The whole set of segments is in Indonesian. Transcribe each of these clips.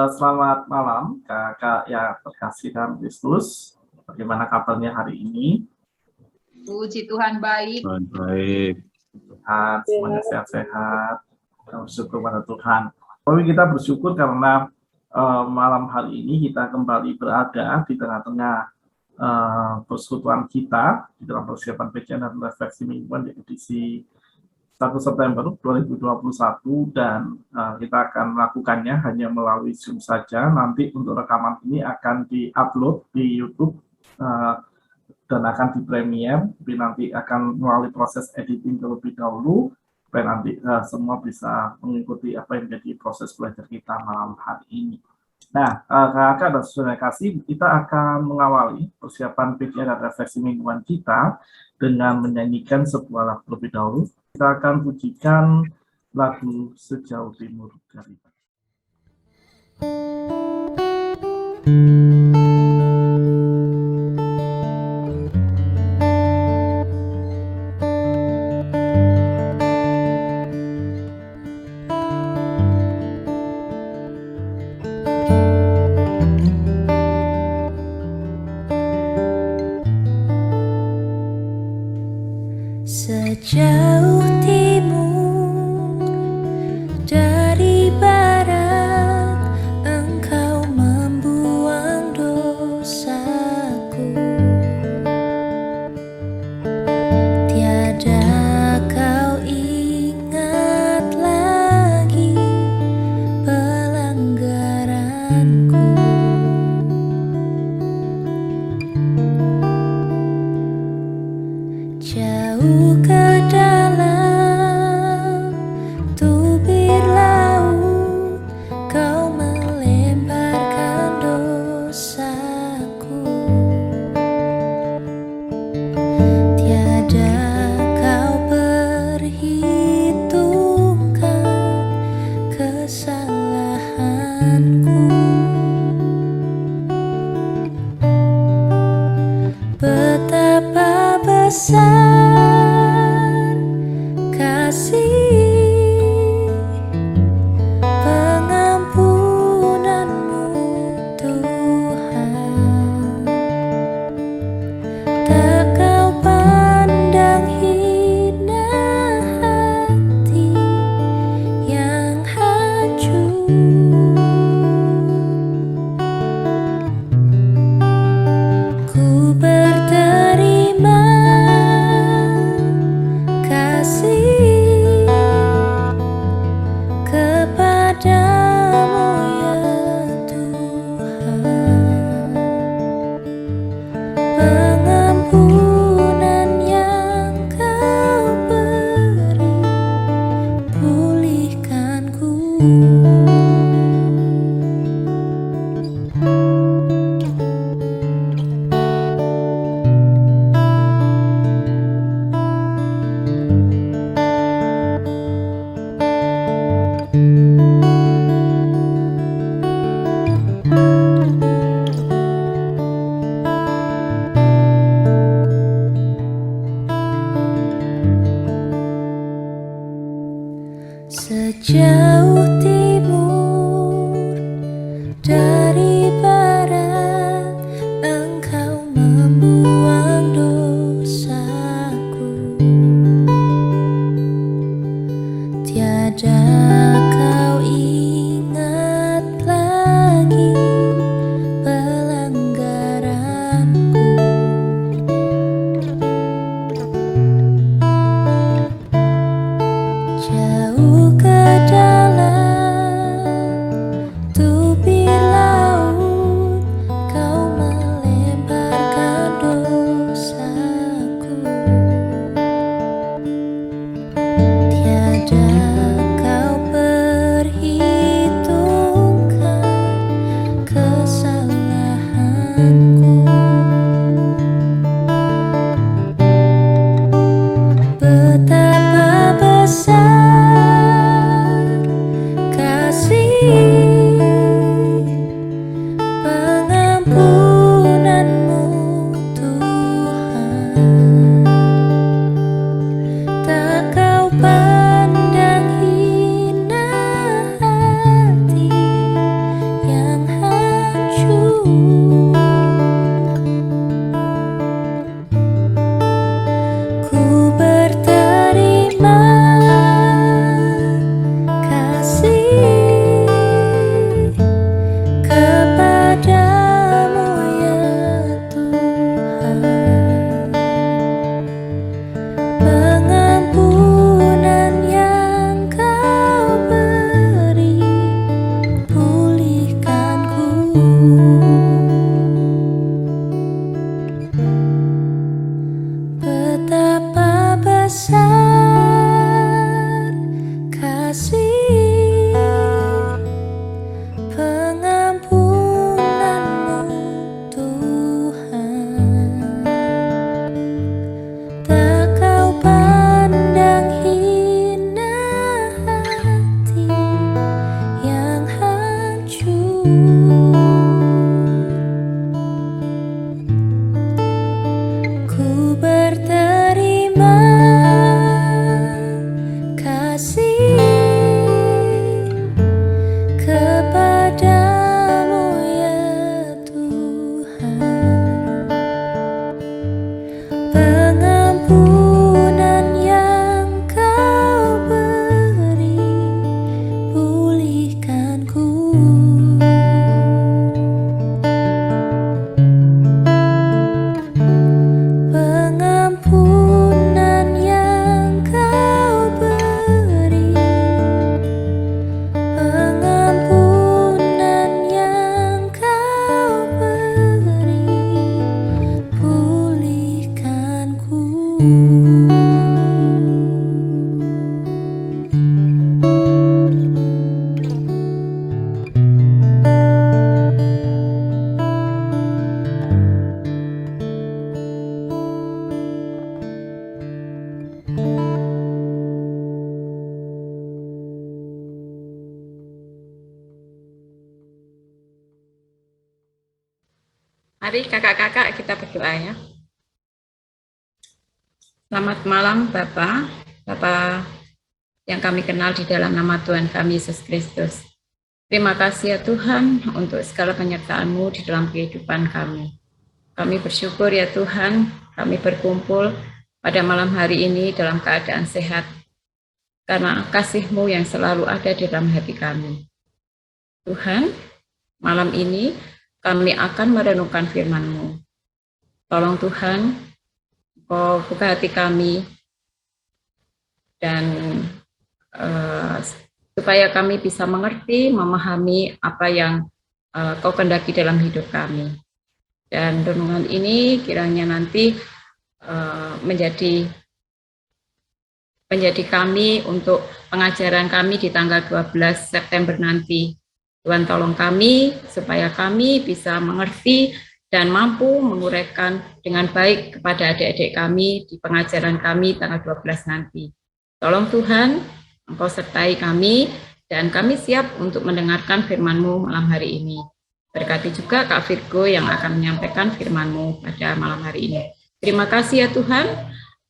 Selamat malam Kakak yang terkasih dalam Kristus. Bagaimana kabarnya hari ini? Puji Tuhan baik. Baik. Tuhan, semuanya sehat-sehat. Bersyukur pada Tuhan. Tapi kita bersyukur karena malam hari ini kita kembali berada di tengah-tengah persekutuan kita di dalam persiapan PCN dan refleksi mingguan di edisi 1 September 2021 dan kita akan melakukannya hanya melalui Zoom saja. Nanti untuk rekaman ini akan di-upload di YouTube dan akan di-premiere, tapi nanti akan melalui proses editing terlebih dahulu supaya nanti semua bisa mengikuti apa yang menjadi proses belajar kita malam hari ini. Nah, kakak dan saudara kasih, kita akan mengawali persiapan PCN dan refleksi mingguan kita dengan menyanyikan sebuah lagu terlebih dahulu. Kita akan pujikan lagu Sejauh Timur dari Sejauh timur dari barat, Engkau membuang dosaku. Tiada kau ingat lagi pelanggaranku. Jauh ke dalam tubir laut, Kau melemparkan dosaku. Tiada kau perhitungkan kesalahanku. Betapa besar kasih pengampunanmu, Tuhan. Tak kau pandang hina hati yang hancur. Ku berterima kasih kepadamu, ya Tuhan. Pengampunan yang Kau beri, pulihkanku. Sejauh timur dari barat, Engkau membuang dosaku. Tiada kau ingat lagi pelanggaranku. Jauh ke dalam tubir laut, Kau melemparkan dosaku. Tiada kau Mari kakak-kakak kita berdoa ya. Selamat malam Bapak yang kami kenal di dalam nama Tuhan kami Yesus Kristus. Terima kasih ya Tuhan untuk segala penyertaan-Mu di dalam kehidupan kami. Kami bersyukur ya Tuhan, kami berkumpul pada malam hari ini dalam keadaan sehat, karena kasih-Mu yang selalu ada di dalam hati kami. Tuhan, malam ini kami akan merenungkan firman-Mu. Tolong Tuhan, Kau buka hati kami, dan supaya kami bisa mengerti, memahami apa yang Kau kehendaki dalam hidup kami. Dan renungan ini kiranya nanti menjadi kami untuk pengajaran kami di tanggal 12 September nanti. Tuhan tolong kami supaya kami bisa mengerti dan mampu menguraikan dengan baik kepada adik-adik kami di pengajaran kami tanggal 12 nanti. Tolong Tuhan, Engkau sertai kami dan kami siap untuk mendengarkan firman-Mu malam hari ini. Berkati juga Kak Virgo yang akan menyampaikan firman-Mu pada malam hari ini. Terima kasih ya Tuhan,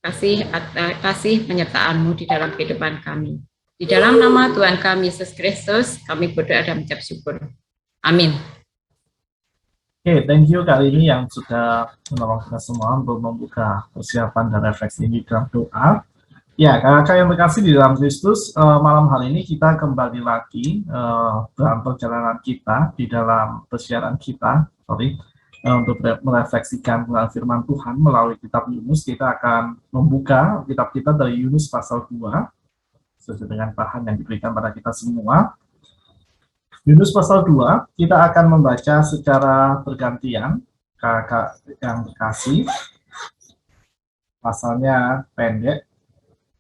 kasih penyertaan-Mu di dalam kehidupan kami. Di dalam nama Tuhan kami Yesus Kristus, kami berdoa dan mengucap syukur. Amin. Oke, thank you Kak Rini yang sudah menolong kita semua untuk membuka persiapan dan refleksi ini dalam doa. Ya, kakak yang terkasih di dalam Kristus, malam hari ini kita kembali lagi dalam perjalanan kita, di dalam persiaran kita, untuk merefleksikan firman Tuhan melalui kitab Yunus. Kita akan membuka kitab kita dari Yunus pasal 2, sesuai dengan bahan yang diberikan pada kita semua. Yunus pasal 2, kita akan membaca secara bergantian, kakak yang terkasih. Pasalnya pendek,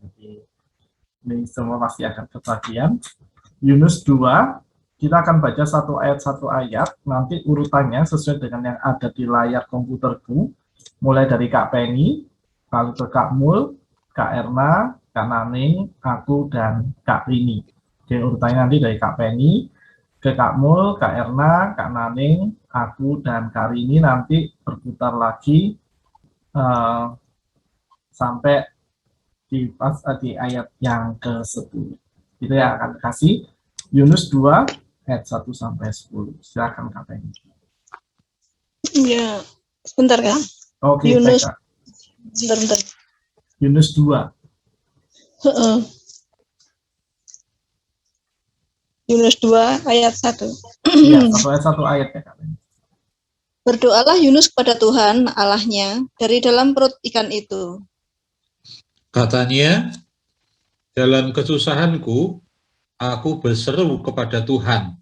jadi ini semua pasti akan kebagian. Yunus 2, kita akan baca satu ayat, nanti urutannya sesuai dengan yang ada di layar komputerku, mulai dari Kak Penny, lalu ke Kak Mul, Kak Erna, Kak Naning, aku, dan Kak Rini. Jadi urutannya nanti dari Kak Penny, ke Kak Mul, Kak Erna, Kak Naning, aku, dan Kak Rini nanti berputar lagi sampai di ayat yang ke-10. Itu yang akan kasih Yunus 2 ayat 1 sampai 10. Silakan Kak Penny. Ya, sebentar Kak. Oke, Yunus. baik, Kak. Bentar. Yunus 2. Yunus 2 ayat 1. Iya, satu ayat ya Kak Penny. Berdoalah Yunus kepada Tuhan Allahnya dari dalam perut ikan itu. Katanya, dalam kesusahanku, aku berseru kepada Tuhan,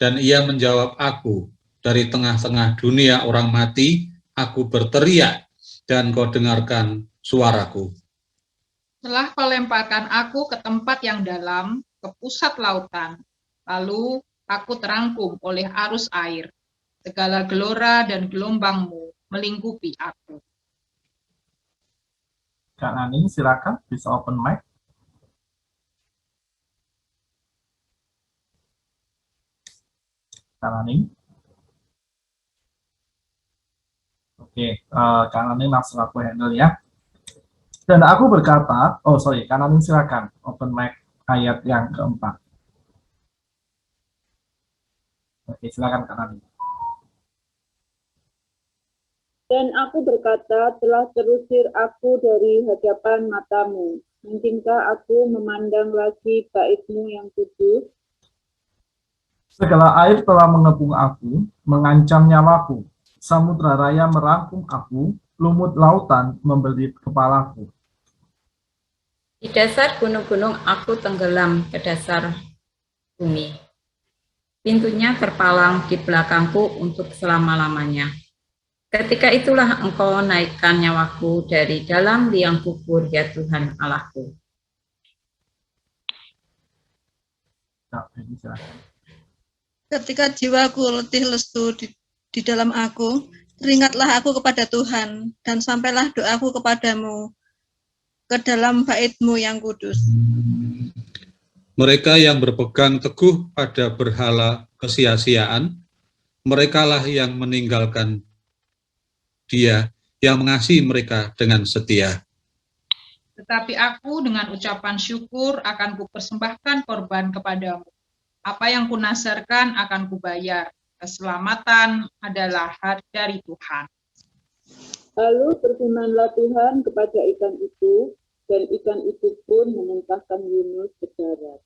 dan Ia menjawab aku. Dari tengah-tengah dunia orang mati, aku berteriak, dan Kau dengarkan suaraku. Telah Kau lemparkan aku ke tempat yang dalam, ke pusat lautan. Lalu aku terangkum oleh arus air. Segala gelora dan gelombang-Mu melingkupi aku. Kak Naning, silakan bisa open mic. Kak Naning. Oke, Kak Naning langsung aku handle ya. Dan aku berkata, Kak Naning silakan open mic ayat yang keempat. Oke, silakan Kak Naning. Dan aku berkata, telah terusir aku dari hadapan matamu. Mungkinkah aku memandang lagi bait-Mu yang kudus? Segala air telah mengepung aku, mengancam nyawaku. Samudra raya merangkum aku, lumut lautan membelit kepalaku. Di dasar gunung-gunung aku tenggelam ke dasar bumi. Pintunya terpalang di belakangku untuk selama-lamanya. Ketika itulah Engkau naikkan nyawaku dari dalam liang kubur, ya Tuhan Allahku. Ketika jiwaku letih lesu di dalam aku, teringatlah aku kepada Tuhan, dan sampailah doaku kepadamu, ke dalam bait-Mu yang kudus. Mereka yang berpegang teguh pada berhala kesia-siaan, merekalah yang meninggalkan Dia yang mengasihi mereka dengan setia. Tetapi aku dengan ucapan syukur akan kupersembahkan korban kepadamu. Apa yang kunasarkan akan kubayar. Keselamatan adalah hak dari Tuhan. Lalu berfirmanlah Tuhan kepada ikan itu, dan ikan itu pun memuntahkan Yunus ke darat.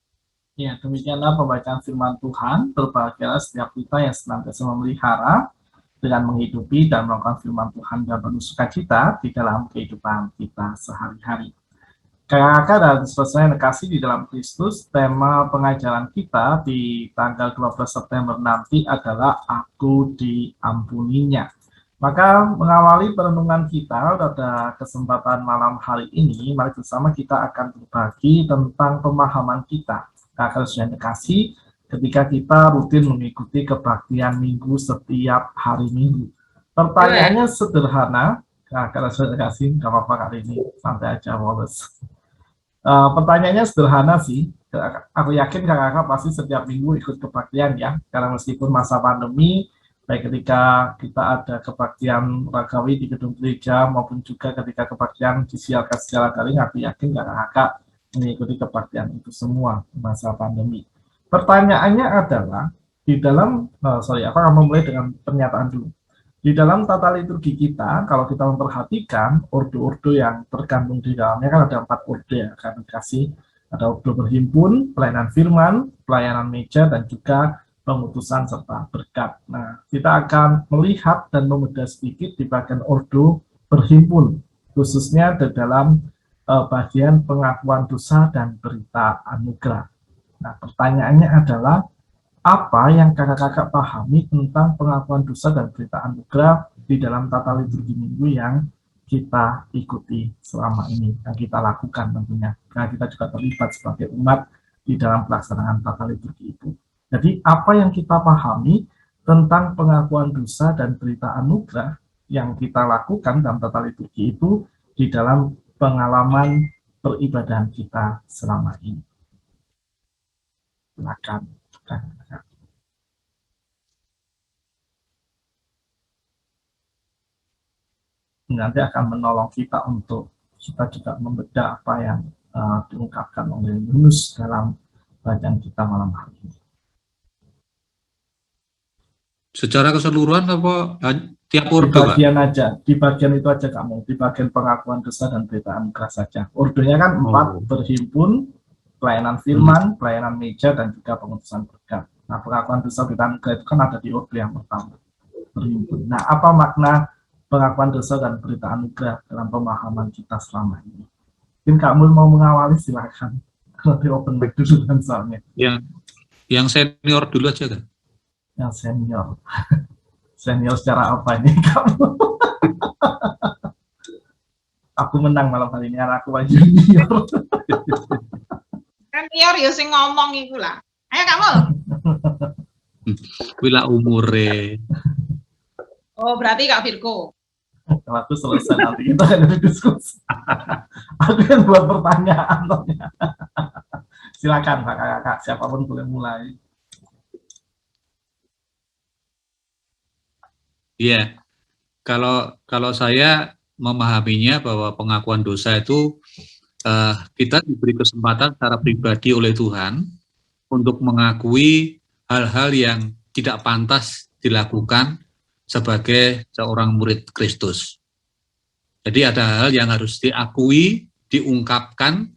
Ya, demikianlah pembacaan firman Tuhan. Berbahagialah setiap kita yang senantiasa memelihara dengan menghidupi dan melakukan firman Tuhan dan penuh sukacita di dalam kehidupan kita sehari-hari. Kakak-kakak dan saudara yang dikasih di dalam Kristus, tema pengajaran kita di tanggal 12 September nanti adalah Aku Diampuninya. Maka mengawali perenungan kita pada kesempatan malam hari ini, mari bersama kita akan berbagi tentang pemahaman kita. Kakak yang dikasih, ketika kita rutin mengikuti kebaktian minggu setiap hari Minggu. Pertanyaannya sederhana, kakak sudah dikasih, nggak apa-apa kali ini, santai aja, Wallace. Pertanyaannya sederhana sih, aku yakin kakak-kakak pasti setiap minggu ikut kebaktian ya, karena meskipun masa pandemi, baik ketika kita ada kebaktian ragawi di gedung gereja maupun juga ketika kebaktian disiarkan secara daring, aku yakin kakak-kakak mengikuti kebaktian itu semua masa pandemi. Pertanyaannya adalah, di dalam, aku akan memulai dengan pernyataan dulu. Di dalam tata liturgi kita, kalau kita memperhatikan ordo-ordo yang terkandung di dalamnya, kan ada 4 ordo ya, akan dikasih, ada ordo berhimpun, pelayanan firman, pelayanan meja, dan juga pengutusan serta berkat. Nah, kita akan melihat dan membedah sedikit di bagian ordo berhimpun, khususnya di dalam bagian pengakuan dosa dan berita anugerah. Nah, pertanyaannya adalah, apa yang kakak-kakak pahami tentang pengakuan dosa dan berita anugerah di dalam tata liturgi minggu yang kita ikuti selama ini, yang kita lakukan tentunya, karena kita juga terlibat sebagai umat di dalam pelaksanaan tata liturgi itu. Jadi apa yang kita pahami tentang pengakuan dosa dan berita anugerah yang kita lakukan dalam tata liturgi itu di dalam pengalaman peribadahan kita selama ini. Silakan. Nanti akan menolong kita untuk kita juga membedah apa yang diungkapkan oleh Yunus dalam bacaan kita malam hari ini. Secara keseluruhan apa tiap ordo, Di bagian Pak? Aja, di bagian itu aja kamu, di bagian pengakuan dosa dan berita anugerah saja. Ordonya kan 4, berhimpun, pelayanan firman, pelayanan meja, dan juga pengutusan berkat. Nah, pengakuan dosa berita anugerah itu kan ada di ordo yang pertama, berhimpun. Nah, apa makna pengakuan dosa dan berita anugerah dalam pemahaman kita selama ini? Mungkin kamu mau mengawali, silakan. Nanti open mic dulu kan soalnya. Yang senior dulu aja kan? Yang senior. Senior secara apa ini kamu? Aku menang malam hari ini, aku junior. Kan Ior ya sing ngomong iku lah. Ayo kamu. Wila umure. Oh, berarti Kak Virgo. Kalau aku selesai nanti kita ada diskusi. Aku yang buat pertanyaan. Silakan kakak-kakak, siapapun boleh mulai. Iya, kalau saya memahaminya bahwa pengakuan dosa itu kita diberi kesempatan secara pribadi oleh Tuhan untuk mengakui hal-hal yang tidak pantas dilakukan sebagai seorang murid Kristus. Jadi ada hal yang harus diakui, diungkapkan,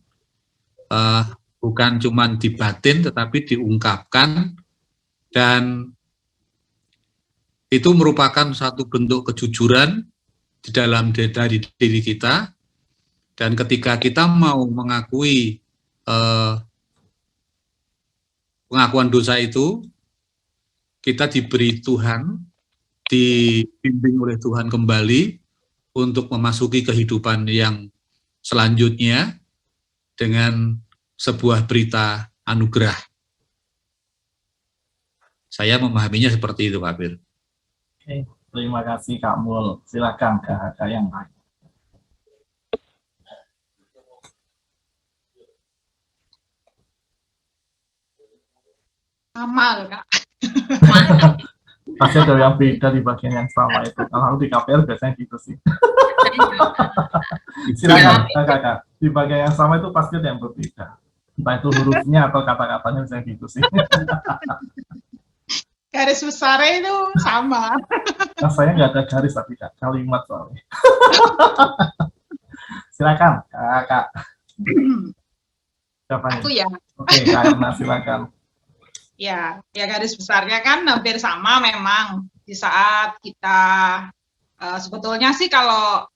bukan cuma di batin tetapi diungkapkan, dan itu merupakan satu bentuk kejujuran di dalam diri kita. Dan ketika kita mau mengakui pengakuan dosa itu, kita diberi Tuhan, dibimbing oleh Tuhan kembali untuk memasuki kehidupan yang selanjutnya dengan sebuah berita anugerah. Saya memahaminya seperti itu, Pak Bir. Oke, terima kasih Kak Mul. Silakan kakak yang lain. Amal, Kak. Pasti ada yang beda di bagian yang sama itu. Kalau di KPR biasanya gitu sih. Silakan kakak. Di bagian yang sama itu pasti ada yang berbeda. Entah itu hurufnya atau kata-katanya misalnya gitu sih. Garis besarnya itu sama. Nah, saya nggak ada garis tapi Kak, kalimat soalnya. Silakan kakak. Siapa nih? Aku ya. Oke, Kak, silakan. Ya garis besarnya kan hampir sama memang di saat kita sebetulnya sih kalau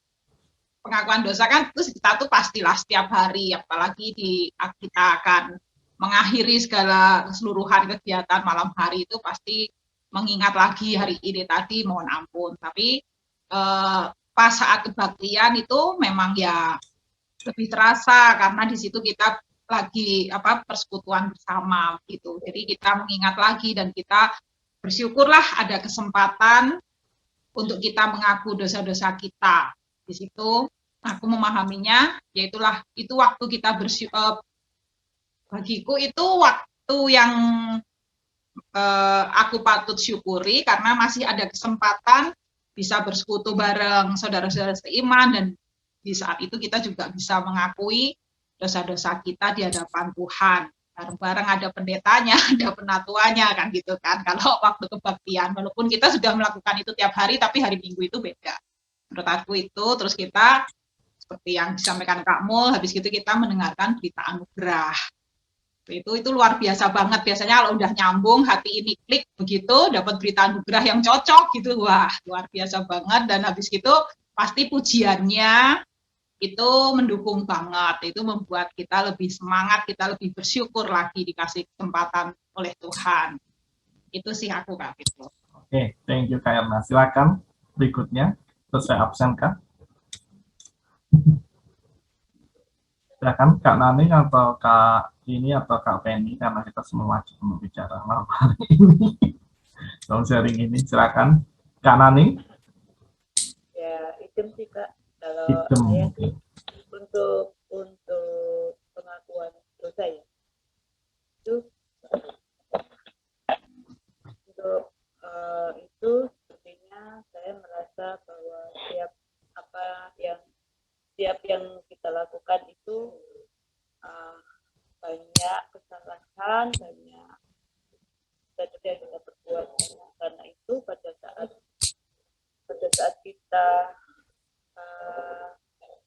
pengakuan dosa kan terus kita tuh pastilah setiap hari, apalagi kita akan mengakhiri segala keseluruhan kegiatan malam hari itu pasti mengingat lagi hari ini tadi mohon ampun. Tapi pas saat kebaktian itu memang ya lebih terasa karena di situ kita lagi persekutuan bersama gitu. Jadi kita mengingat lagi dan kita bersyukurlah ada kesempatan untuk kita mengaku dosa-dosa kita. Di situ aku memahaminya, yaitulah itu waktu kita bersyukur. Bagiku itu waktu yang aku patut syukuri karena masih ada kesempatan bisa bersekutu bareng saudara-saudara seiman dan di saat itu kita juga bisa mengakui dosa-dosa kita di hadapan Tuhan. Bareng-bareng ada pendetanya, ada penatuannya kan gitu kan. Kalau waktu kebaktian, walaupun kita sudah melakukan itu tiap hari, tapi hari Minggu itu beda. Menurut aku itu, terus kita seperti yang disampaikan Kak Mul, habis itu kita mendengarkan berita anugerah. Itu luar biasa banget. Biasanya kalau udah nyambung, hati ini klik begitu, dapat berita anugerah yang cocok gitu, wah luar biasa banget. Dan habis itu pasti pujiannya itu mendukung banget, itu membuat kita lebih semangat, kita lebih bersyukur lagi dikasih kesempatan oleh Tuhan. Itu sih aku Kak Fitro. Oke, thank you Kak Erna. Silakan berikutnya, terus saya absen Kak. Silakan Kak Nani atau Kak ini atau Kak Penny karena kita semua wajib berbicara malam hari ini. Dalam sharing ini, silakan Kak Nani. Ya, itu sih Kak. Kalau Hitam. saya sih untuk pengakuan dosa ya itu itu sepertinya saya merasa bahwa setiap yang kita lakukan itu banyak kesalahan, banyak dosa yang kita perbuat. Karena itu pada saat kita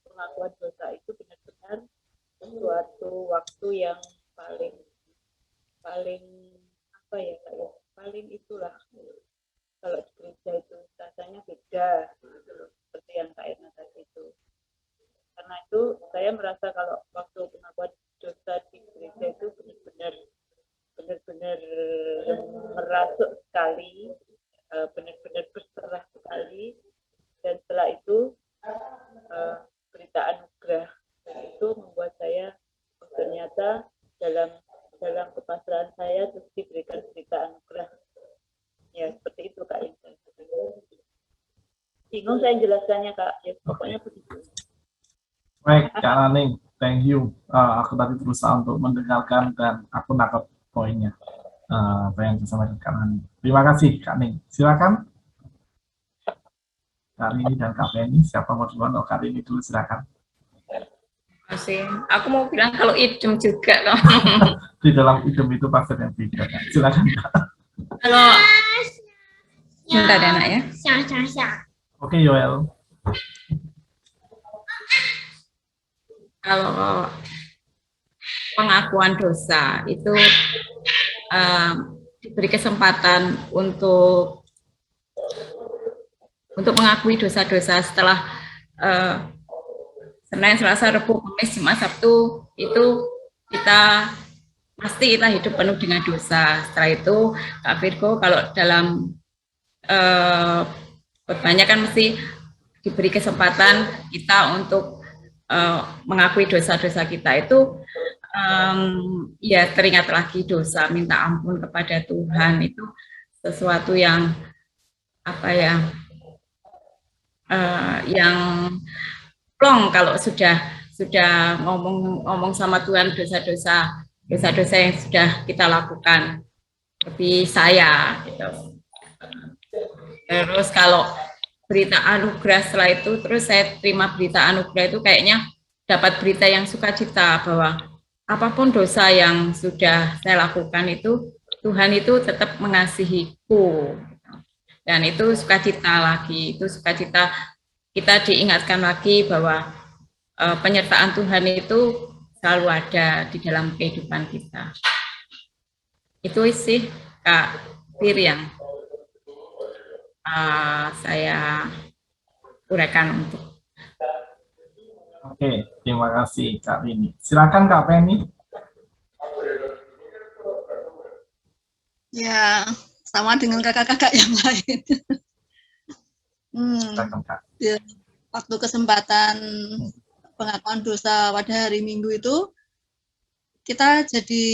pengakuan dosa itu benar-benar suatu waktu yang paling apa ya kayak paling itulah kalau di gereja itu rasanya beda seperti yang Kak Erna tadi itu. Karena itu saya merasa kalau waktu pengakuan dosa di gereja itu benar-benar merasuk sekali, benar-benar berserah sekali, dan setelah itu berita anugerah itu membuat saya ternyata dalam kepasrahan saya terus diberikan berita anugerah ya seperti itu Kak. Bingung saya jelaskannya Kak, ya pokoknya begitu. Baik Kak Nani, thank you. Aku tadi berusaha untuk mendengarkan dan aku nangkep poinnya. Apa yang disampaikan Kak Nani. Terima kasih Kak Ning. Silakan. Kak Rini dan Kak Penny, siapa mau duluan? Oh, Kak Rini dulu, silakan. Terima kasih. Aku mau bilang kalau idem juga loh. Di dalam idem itu pasti yang beda. Silakan Kak. Kalau bentar ya nak ya. Oke Yoel. Kalau pengakuan dosa itu diberi kesempatan untuk mengakui dosa-dosa setelah Senin, Selasa, Rabu, Kamis, Jumat, Sabtu itu kita hidup penuh dengan dosa. Setelah itu Kak Virgo kalau dalam banyak kan mesti diberi kesempatan kita untuk mengakui dosa-dosa kita itu ya teringat lagi dosa, minta ampun kepada Tuhan itu sesuatu yang apa ya yang plong kalau sudah ngomong sama Tuhan dosa-dosa yang sudah kita lakukan. Tapi saya gitu. Terus kalau berita anugerah setelah itu, terus saya terima berita anugerah itu kayaknya dapat berita yang sukacita bahwa apapun dosa yang sudah saya lakukan itu, Tuhan itu tetap mengasihiku. Dan itu sukacita lagi, itu sukacita kita diingatkan lagi bahwa penyertaan Tuhan itu selalu ada di dalam kehidupan kita. Itu sih Kak Fir yang saya uraikan untuk. Oke, terima kasih Kak Rini. Silakan Kak Penny. Ya, sama dengan kakak-kakak yang lain. Silakan Kak. Waktu kesempatan pengakuan dosa pada hari Minggu itu, kita jadi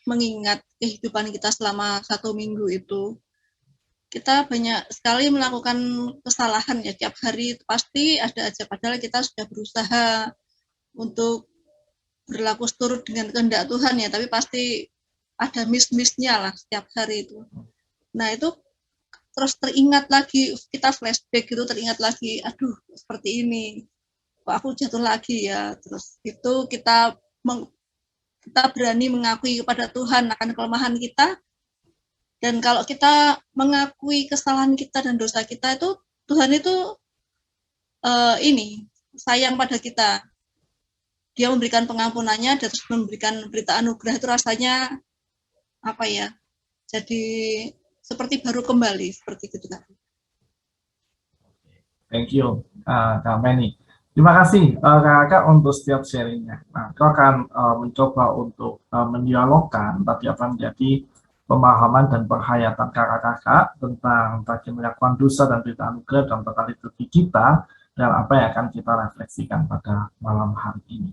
mengingat kehidupan kita selama 1 minggu itu. Kita banyak sekali melakukan kesalahan ya, tiap hari pasti ada aja, padahal kita sudah berusaha untuk berlaku seturut dengan kehendak Tuhan ya, tapi pasti ada miss-missnya lah setiap hari itu. Nah itu terus teringat lagi, kita flashback gitu, teringat lagi, aduh seperti ini, kok aku jatuh lagi ya. Terus itu kita berani mengakui kepada Tuhan akan kelemahan kita, dan kalau kita mengakui kesalahan kita dan dosa kita itu, Tuhan itu sayang pada kita. Dia memberikan pengampunannya dan terus memberikan berita anugerah, itu rasanya apa ya? Jadi seperti baru kembali, seperti itu kan. Thank you, Kak Penny. Terima kasih kakak untuk setiap sharingnya. Nah, aku akan mencoba untuk mendialogkan tadi apa menjadi pemahaman dan penghayatan kakak-kakak tentang bagi pengakuan dosa dan berita anugerah dalam tata liturgi kita, dan apa yang akan kita refleksikan pada malam hari ini.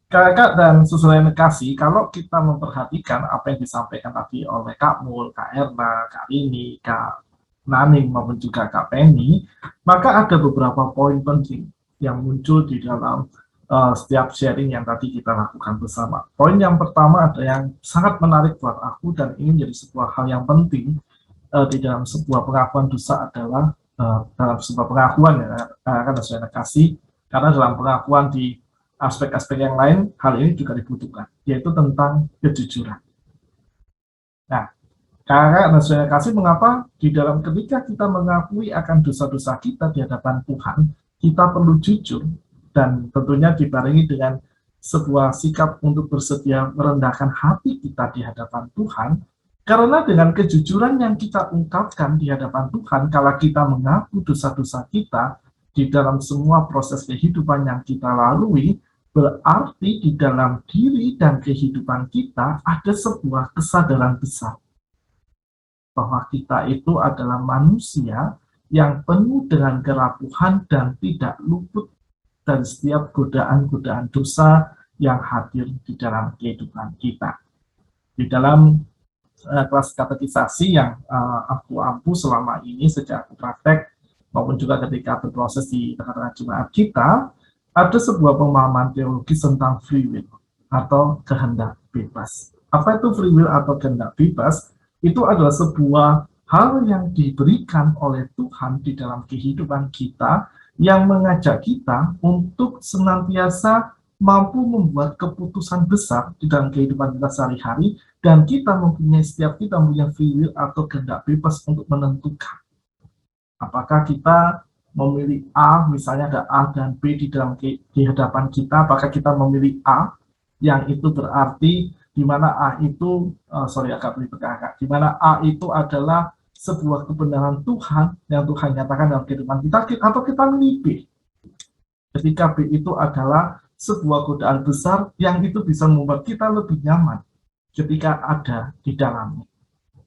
Kakak dan susulan kasih, kalau kita memperhatikan apa yang disampaikan tadi oleh Kak Mul, Kak Erna, Kak Rini, Kak Naning maupun juga Kak Penny, maka ada beberapa poin penting yang muncul di dalam setiap sharing yang tadi kita lakukan bersama. Poin yang pertama ada yang sangat menarik buat aku dan ini menjadi sebuah hal yang penting di dalam sebuah pengakuan dosa adalah dalam sebuah pengakuan ya, kan sudah kasih, karena dalam pengakuan di aspek-aspek yang lain hal ini juga dibutuhkan, yaitu tentang kejujuran. Nah, kakak dan saudara kasih, mengapa di dalam ketika kita mengakui akan dosa-dosa kita di hadapan Tuhan, kita perlu jujur dan tentunya dibarengi dengan sebuah sikap untuk bersedia merendahkan hati kita di hadapan Tuhan, karena dengan kejujuran yang kita ungkapkan di hadapan Tuhan, kalau kita mengaku dosa-dosa kita di dalam semua proses kehidupan yang kita lalui, berarti di dalam diri dan kehidupan kita ada sebuah kesadaran besar bahwa kita itu adalah manusia yang penuh dengan kerapuhan dan tidak luput dari setiap godaan-godaan dosa yang hadir di dalam kehidupan kita. Di dalam kelas katekisasi yang aku ampu selama ini sejak aku praktek maupun juga ketika berproses di tengah-tengah jemaat kita, ada sebuah pemahaman teologis tentang free will atau kehendak bebas. Apa itu free will atau kehendak bebas? Itu adalah sebuah hal yang diberikan oleh Tuhan di dalam kehidupan kita yang mengajak kita untuk senantiasa mampu membuat keputusan besar di dalam kehidupan kita sehari-hari, dan setiap kita mempunyai free will atau kehendak bebas untuk menentukan apakah kita memilih A, misalnya ada A dan B di dalam di hadapan kita, apakah kita memilih A, yang itu berarti di mana A itu, di mana A itu adalah sebuah kebenaran Tuhan yang Tuhan nyatakan dalam kehidupan kita, atau kita memilih B, ketika B itu adalah sebuah godaan besar yang itu bisa membuat kita lebih nyaman ketika ada di dalamnya.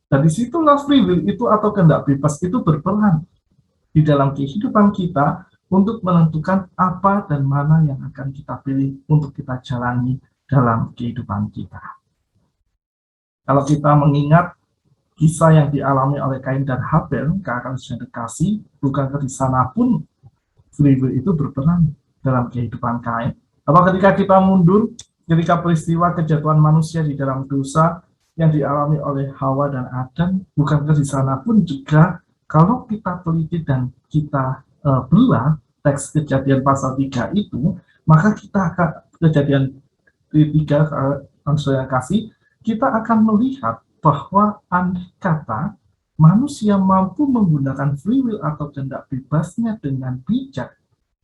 Dan disitulah free will itu atau kehendak bebas itu berperan di dalam kehidupan kita untuk menentukan apa dan mana yang akan kita pilih untuk kita jalani dalam kehidupan kita. Kalau kita mengingat kisah yang dialami oleh Kain dan Habel, kakak sudah kasih, bukankah di sana pun free will itu berperan dalam kehidupan Kain? Apa ketika kita mundur, ketika peristiwa kejatuhan manusia di dalam dosa yang dialami oleh Hawa dan Adam, bukankah di sana pun juga Kalau kita teliti dan kita belah teks Kejadian pasal 3 itu, maka kita akan Kejadian 3 yang kasih, kita akan melihat bahwa andai kata manusia mampu menggunakan free will atau kehendak bebasnya dengan bijak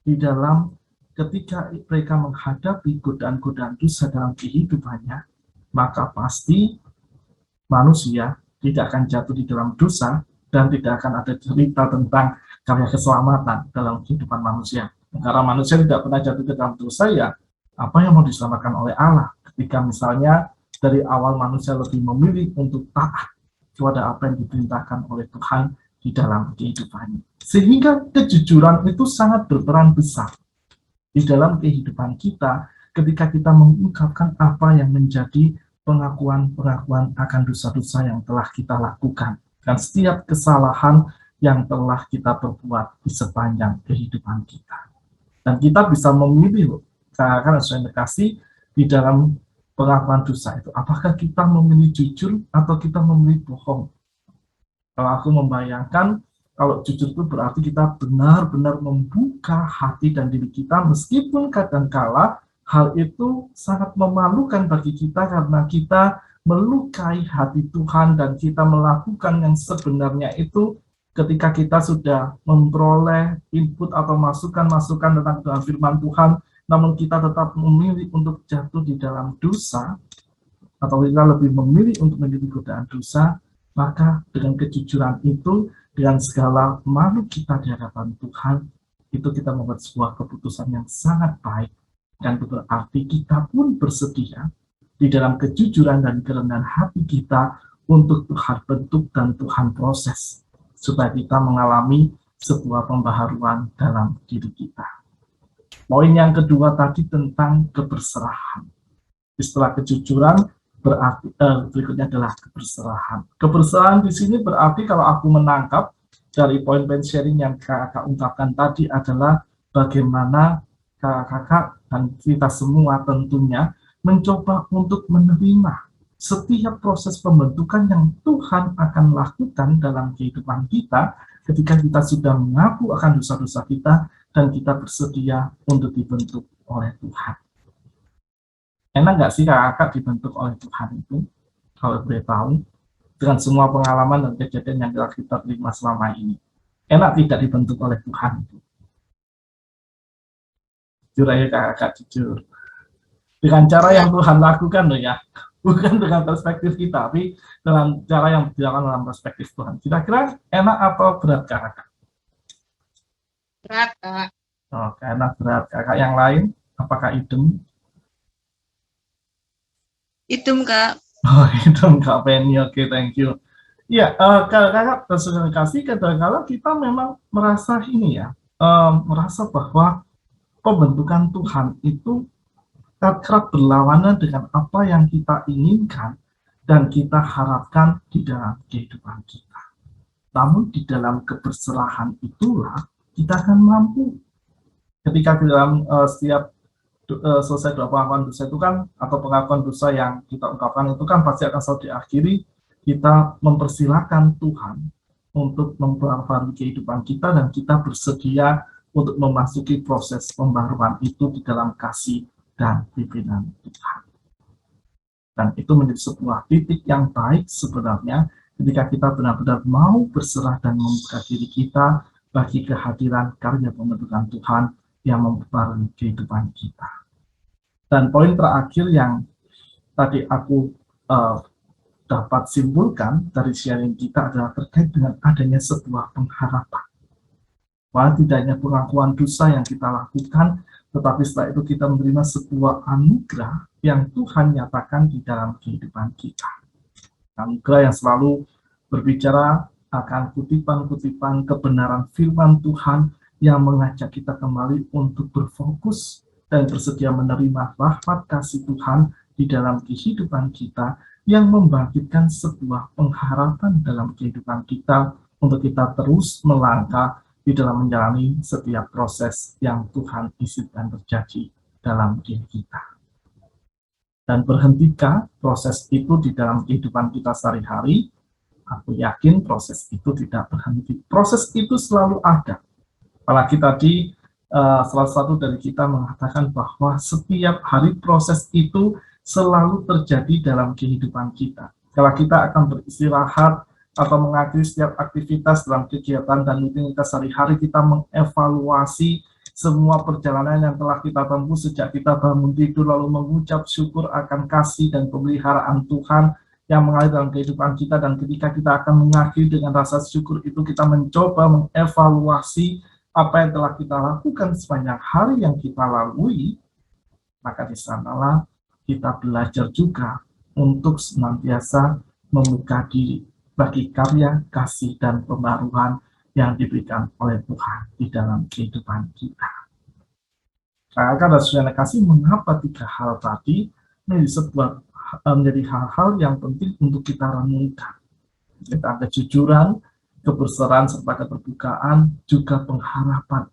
di dalam ketika mereka menghadapi godaan-godaan dosa dalam kehidupannya, maka pasti manusia tidak akan jatuh di dalam dosa dan tidak akan ada cerita tentang karya keselamatan dalam kehidupan manusia. Karena manusia tidak pernah jatuh ke dalam dosa, ya apa yang mau diselamatkan oleh Allah ketika misalnya dari awal manusia lebih memilih untuk taat kepada apa yang diperintahkan oleh Tuhan di dalam kehidupannya. Sehingga kejujuran itu sangat berperan besar di dalam kehidupan kita ketika kita mengungkapkan apa yang menjadi pengakuan-pengakuan akan dosa-dosa yang telah kita lakukan dan setiap kesalahan yang telah kita perbuat di sepanjang kehidupan kita. Dan kita bisa memilih, karena saya kasih di dalam pengakuan dosa itu, apakah kita memilih jujur atau kita memilih bohong. Kalau aku membayangkan, kalau jujur itu berarti kita benar-benar membuka hati dan diri kita, meskipun kadangkala hal itu sangat memalukan bagi kita karena kita melukai hati Tuhan dan kita melakukan yang sebenarnya itu ketika kita sudah memperoleh input atau masukan-masukan tentang firman Tuhan, namun kita tetap memilih untuk jatuh di dalam dosa, atau kita lebih memilih untuk menjadi godaan dosa, maka dengan kejujuran itu, dengan segala malu kita di hadapan Tuhan, itu kita membuat sebuah keputusan yang sangat baik, dan berarti kita pun bersedia di dalam kejujuran dan kerendahan hati kita untuk Tuhan bentuk dan Tuhan proses, supaya kita mengalami sebuah pembaharuan dalam diri kita. Poin yang kedua tadi tentang keberserahan. Setelah kejujuran, berarti berikutnya adalah keberserahan. Keberserahan di sini berarti kalau aku menangkap dari poin-poin sharing yang kakak ungkapkan tadi adalah bagaimana kakak dan kita semua tentunya mencoba untuk menerima setiap proses pembentukan yang Tuhan akan lakukan dalam kehidupan kita ketika kita sudah mengaku akan dosa-dosa kita dan kita bersedia untuk dibentuk oleh Tuhan. Enak nggak sih kakak dibentuk oleh Tuhan itu? Kalau boleh tahu, dengan semua pengalaman dan kejadian yang kita terima selama ini. Enak tidak dibentuk oleh Tuhan itu? Jujur aja kakak, jujur. Dengan cara yang Tuhan lakukan loh ya. Bukan dengan perspektif kita, tapi dengan cara yang berjalan dalam perspektif Tuhan. Kira-kira enak atau berat kakak? Berat, Kak. Oh, enak berat. Kakak yang lain, apakah idem? Idem, Kak. Oh, idem Kak Penny, oke, thank you. Ya, kakak terima kasih. Kadang-kadang kita memang merasa ini ya, merasa bahwa pembentukan Tuhan itu kerap berlawanan dengan apa yang kita inginkan dan kita harapkan di dalam kehidupan kita. Namun di dalam keberserahan itulah kita akan mampu. Ketika di dalam setiap selesai doa pengakuan dosa itu kan, atau pengakuan dosa yang kita ungkapkan itu kan pasti akan selalu diakhiri kita mempersilahkan Tuhan untuk memperbarui kehidupan kita dan kita bersedia untuk memasuki proses pembaruan itu di dalam kasih dan pimpinan Tuhan. Dan itu menjadi sebuah titik yang baik sebenarnya ketika kita benar-benar mau berserah dan membuka diri kita bagi kehadiran karya pembentukan Tuhan yang memperbarui kehidupan kita. Dan poin terakhir yang tadi aku dapat simpulkan dari sharing kita adalah terkait dengan adanya sebuah pengharapan. Bahwa tidak hanya pengakuan dosa yang kita lakukan, tetapi setelah itu kita menerima sebuah anugerah yang Tuhan nyatakan di dalam kehidupan kita. Anugerah yang selalu berbicara akan kutipan-kutipan kebenaran firman Tuhan yang mengajak kita kembali untuk berfokus dan bersedia menerima rahmat kasih Tuhan di dalam kehidupan kita yang membangkitkan sebuah pengharapan dalam kehidupan kita untuk kita terus melangkah di dalam menjalani setiap proses yang Tuhan izinkan terjadi dalam diri kita. Dan berhentikah proses itu di dalam kehidupan kita sehari-hari, Aku yakin proses itu tidak berhenti. Proses itu selalu ada. Apalagi tadi salah satu dari kita mengatakan bahwa setiap hari proses itu selalu terjadi dalam kehidupan kita. Kalau kita akan beristirahat atau mengakhiri setiap aktivitas dalam kegiatan dan rutinitas sehari-hari, kita mengevaluasi semua perjalanan yang telah kita tempuh sejak kita bangun tidur, lalu mengucap syukur akan kasih dan pemeliharaan Tuhan yang mengalir dalam kehidupan kita. Dan ketika kita akan mengakhiri dengan rasa syukur itu, kita mencoba mengevaluasi apa yang telah kita lakukan sepanjang hari yang kita lalui, maka di sanalah kita belajar juga untuk senantiasa membuka diri bagi karya, kasih, dan pembaruan yang diberikan oleh Tuhan di dalam kehidupan kita. Karena saudara kasih, mengapa 3 hal tadi menjadi hal-hal yang penting untuk kita renungkan. Kita kejujuran, kebersamaan, serta keterbukaan, juga pengharapan.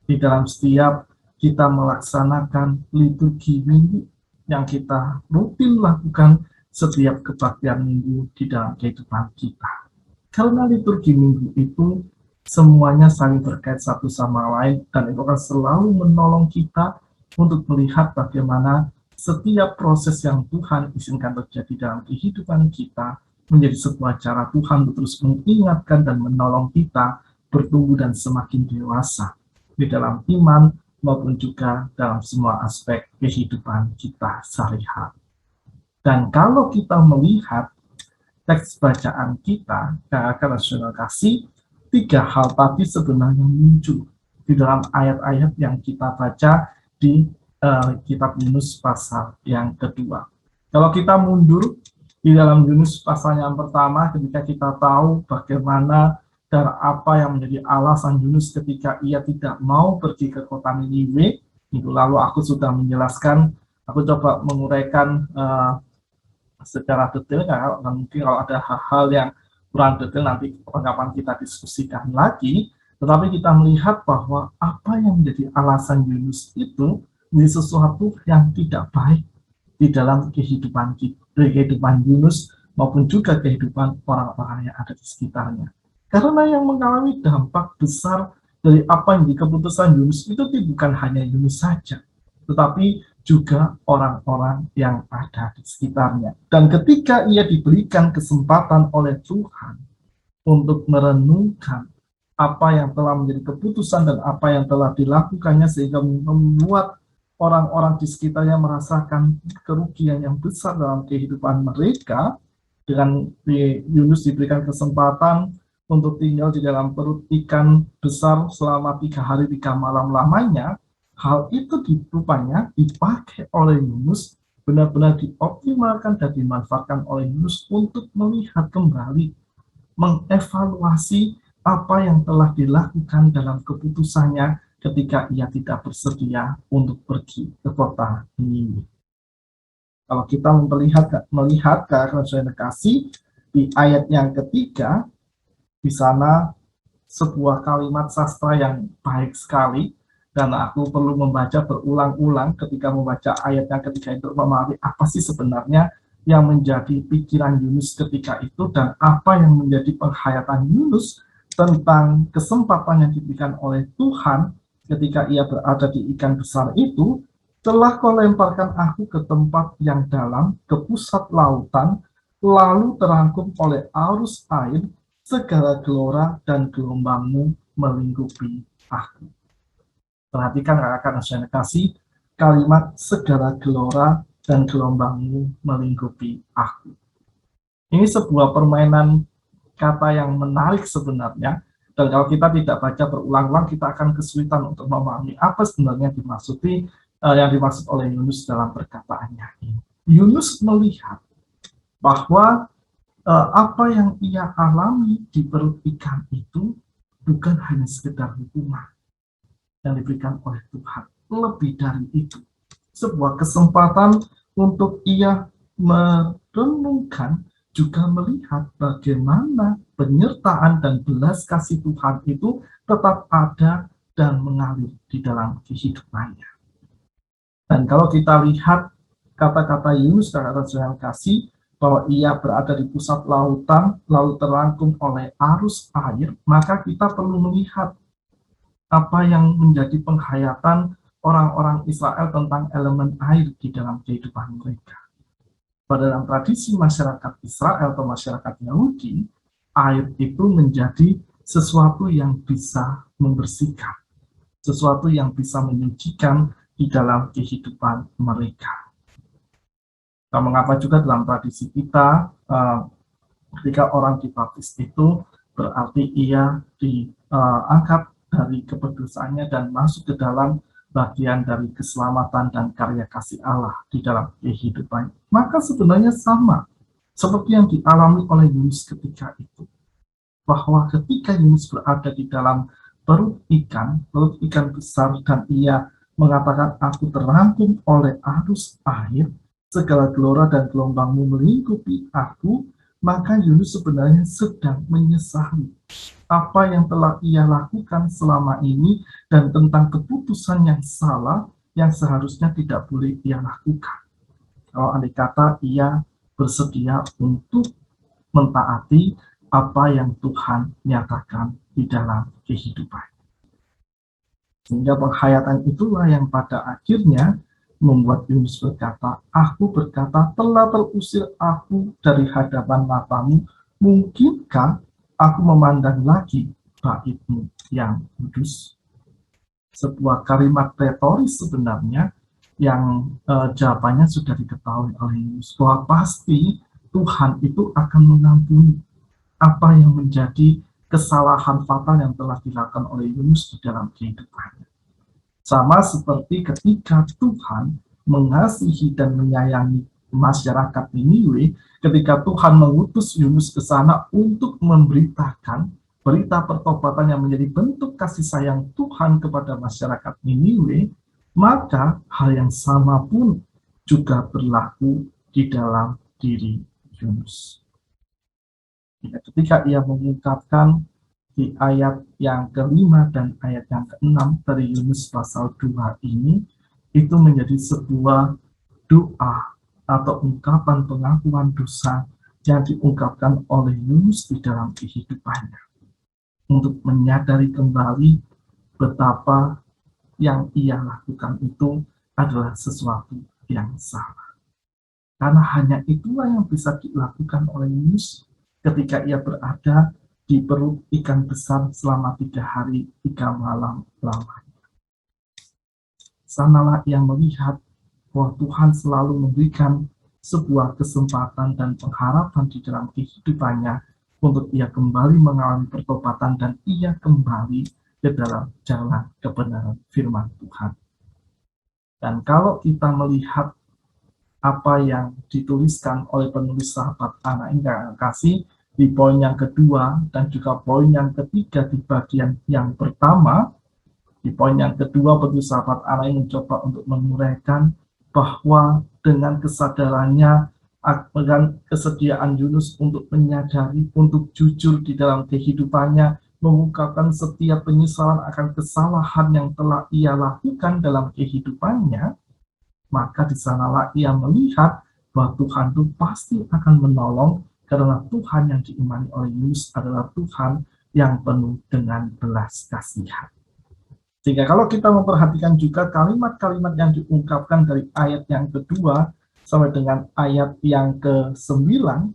Di dalam setiap kita melaksanakan liturgi minggu yang kita rutin lakukan setiap kebaktian minggu di dalam kehidupan kita. Karena liturgi minggu itu semuanya saling terkait satu sama lain, dan itu akan selalu menolong kita untuk melihat bagaimana setiap proses yang Tuhan izinkan terjadi dalam kehidupan kita menjadi sebuah cara Tuhan terus mengingatkan dan menolong kita bertumbuh dan semakin dewasa di dalam iman maupun juga dalam semua aspek kehidupan kita sehari-hari. Dan kalau kita melihat teks bacaan kita, karena saudara kasih, 3 hal tadi sebenarnya muncul di dalam ayat-ayat yang kita baca di kitab Yunus pasal yang kedua. Kalau kita mundur di dalam Yunus pasal yang pertama, ketika kita tahu bagaimana dan apa yang menjadi alasan Yunus ketika ia tidak mau pergi ke kota Niniwe, itu lalu aku sudah menjelaskan, aku coba menguraikan secara detail, karena mungkin kalau ada hal-hal yang kurang detail nanti kapan kita diskusikan lagi. Tetapi kita melihat bahwa apa yang menjadi alasan Yunus itu menjadi sesuatu yang tidak baik di dalam kehidupan Yunus maupun juga kehidupan orang-orang yang ada di sekitarnya. Karena yang mengalami dampak besar dari apa yang di keputusan Yunus itu bukan hanya Yunus saja, tetapi juga orang-orang yang ada di sekitarnya. Dan ketika ia diberikan kesempatan oleh Tuhan untuk merenungkan apa yang telah menjadi keputusan dan apa yang telah dilakukannya, sehingga membuat orang-orang di sekitarnya merasakan kerugian yang besar dalam kehidupan mereka, dengan Yunus diberikan kesempatan untuk tinggal di dalam perut ikan besar selama 3 hari 3 malam lamanya. Hal itu rupanya dipakai oleh Yunus, benar-benar dioptimalkan dan dimanfaatkan oleh Yunus untuk melihat kembali, mengevaluasi apa yang telah dilakukan dalam keputusannya ketika ia tidak bersedia untuk pergi ke kota Niniwe. Kalau kita melihat karena saya kasih di ayat yang ketiga, di sana sebuah kalimat sastra yang baik sekali. Dan aku perlu membaca berulang-ulang ketika membaca ayat yang ketiga itu, memahami apa sih sebenarnya yang menjadi pikiran Yunus ketika itu, dan apa yang menjadi penghayatan Yunus tentang kesempatan yang diberikan oleh Tuhan ketika ia berada di ikan besar itu. Telah kau lemparkan aku ke tempat yang dalam, ke pusat lautan, lalu terangkum oleh arus air, segala gelora dan gelombangmu melingkupi aku. Perhatikan akan saya kasih kalimat segala gelora dan gelombangmu melingkupi aku. Ini sebuah permainan kata yang menarik sebenarnya, dan kalau kita tidak baca berulang-ulang, kita akan kesulitan untuk memahami apa sebenarnya yang dimaksud oleh Yunus dalam perkataannya ini. Yunus melihat bahwa apa yang ia alami di perut ikan itu bukan hanya sekedar hukuman yang diberikan oleh Tuhan. Lebih dari itu, sebuah kesempatan untuk ia merenungkan, juga melihat bagaimana penyertaan dan belas kasih Tuhan itu tetap ada dan mengalir di dalam kehidupannya. Dan kalau kita lihat kata-kata Yunus, kata-kata kasih, bahwa ia berada di pusat lautan, lalu terangkum oleh arus air, maka kita perlu melihat apa yang menjadi penghayatan orang-orang Israel tentang elemen air di dalam kehidupan mereka. Pada dalam tradisi masyarakat Israel atau masyarakat Yahudi, air itu menjadi sesuatu yang bisa membersihkan, sesuatu yang bisa menyucikan di dalam kehidupan mereka. Nah, mengapa juga dalam tradisi kita, ketika orang dibaptis itu berarti ia diangkat dari keberdosaannya dan masuk ke dalam bagian dari keselamatan dan karya kasih Allah di dalam kehidupan. Maka sebenarnya sama seperti yang dialami oleh Yunus ketika itu. Bahwa ketika Yunus berada di dalam perut ikan besar, dan ia mengatakan, aku terangkum oleh arus air, segala gelora dan gelombangmu melingkupi aku, maka Yunus sebenarnya sedang menyesali apa yang telah ia lakukan selama ini dan tentang keputusan yang salah yang seharusnya tidak boleh ia lakukan. Kalau andai kata ia bersedia untuk mentaati apa yang Tuhan nyatakan di dalam kehidupan. Sehingga penghayatan itulah yang pada akhirnya membuat Yunus berkata, aku berkata, telah terusir aku dari hadapan matamu, mungkinkah aku memandang lagi bait-mu yang kudus? Sebuah kalimat retoris sebenarnya yang jawabannya sudah diketahui oleh Yunus, bahwa pasti Tuhan itu akan mengampuni apa yang menjadi kesalahan fatal yang telah dilakukan oleh Yunus di dalam kehidupannya. Sama seperti ketika Tuhan mengasihi dan menyayangi masyarakat Niniwe, ketika Tuhan mengutus Yunus ke sana untuk memberitakan berita pertobatan yang menjadi bentuk kasih sayang Tuhan kepada masyarakat Niniwe, maka hal yang sama pun juga berlaku di dalam diri Yunus. Ketika ia mengungkapkan di ayat yang ke-5 dan ayat yang ke-6 dari Yunus pasal 2 ini, itu menjadi sebuah doa atau ungkapan pengakuan dosa yang diungkapkan oleh Yunus di dalam kehidupannya, untuk menyadari kembali betapa yang ia lakukan itu adalah sesuatu yang salah. Karena hanya itulah yang bisa dilakukan oleh Yunus ketika ia berada di perut ikan besar selama 3 hari 3 malam lamanya. Sanalah ia melihat bahwa Tuhan selalu memberikan sebuah kesempatan dan pengharapan di dalam kehidupannya untuk ia kembali mengalami pertobatan dan ia kembali ke dalam jalan kebenaran firman Tuhan. Dan kalau kita melihat apa yang dituliskan oleh penulis sahabat anak yang kasih di poin yang kedua dan juga poin yang ketiga di bagian yang pertama, di poin yang kedua penulis sahabat anak yang mencoba untuk menguraikan bahwa dengan kesadarannya dan kesediaan Yunus untuk menyadari, untuk jujur di dalam kehidupannya, mengungkapkan setiap penyesalan akan kesalahan yang telah ia lakukan dalam kehidupannya, maka di sanalah ia melihat bahwa Tuhan itu pasti akan menolong, karena Tuhan yang diimani oleh Yunus adalah Tuhan yang penuh dengan belas kasihan. Sehingga kalau kita memperhatikan juga kalimat-kalimat yang diungkapkan dari ayat yang kedua sampai dengan ayat yang ke-9,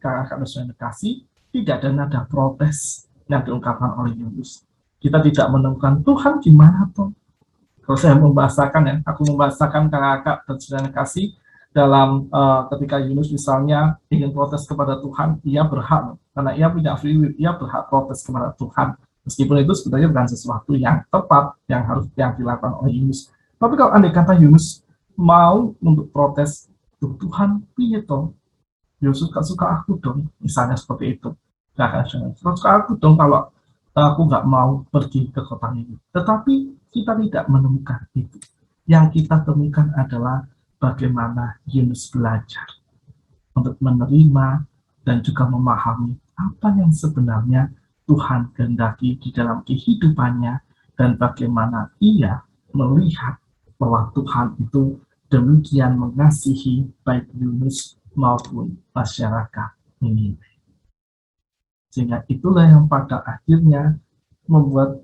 kakak-kakak yang kasih, tidak ada nada protes yang diungkapkan oleh Yunus. Kita tidak menemukan, Tuhan gimana toh? Kalau saya membahasakan ya, aku membahasakan kakak-kakak dan saudara kasih dalam ketika Yunus misalnya ingin protes kepada Tuhan, ia berhak, karena ia punya free will, ia berhak protes kepada Tuhan. Meskipun itu sebenarnya bukan sesuatu yang tepat yang harus dilakukan oleh Yunus. Tapi kalau andai kata Yunus mau untuk protes, Tuhan, piye toh? Ya suka aku dong, misalnya seperti itu. Suka aku dong kalau aku nggak mau pergi ke kota ini. Tetapi kita tidak menemukan itu. Yang kita temukan adalah bagaimana Yunus belajar untuk menerima dan juga memahami apa yang sebenarnya Tuhan kehendaki di dalam kehidupannya, dan bagaimana ia melihat bahwa Tuhan itu demikian mengasihi baik Yunus maupun masyarakat Niniwe. Sehingga itulah yang pada akhirnya membuat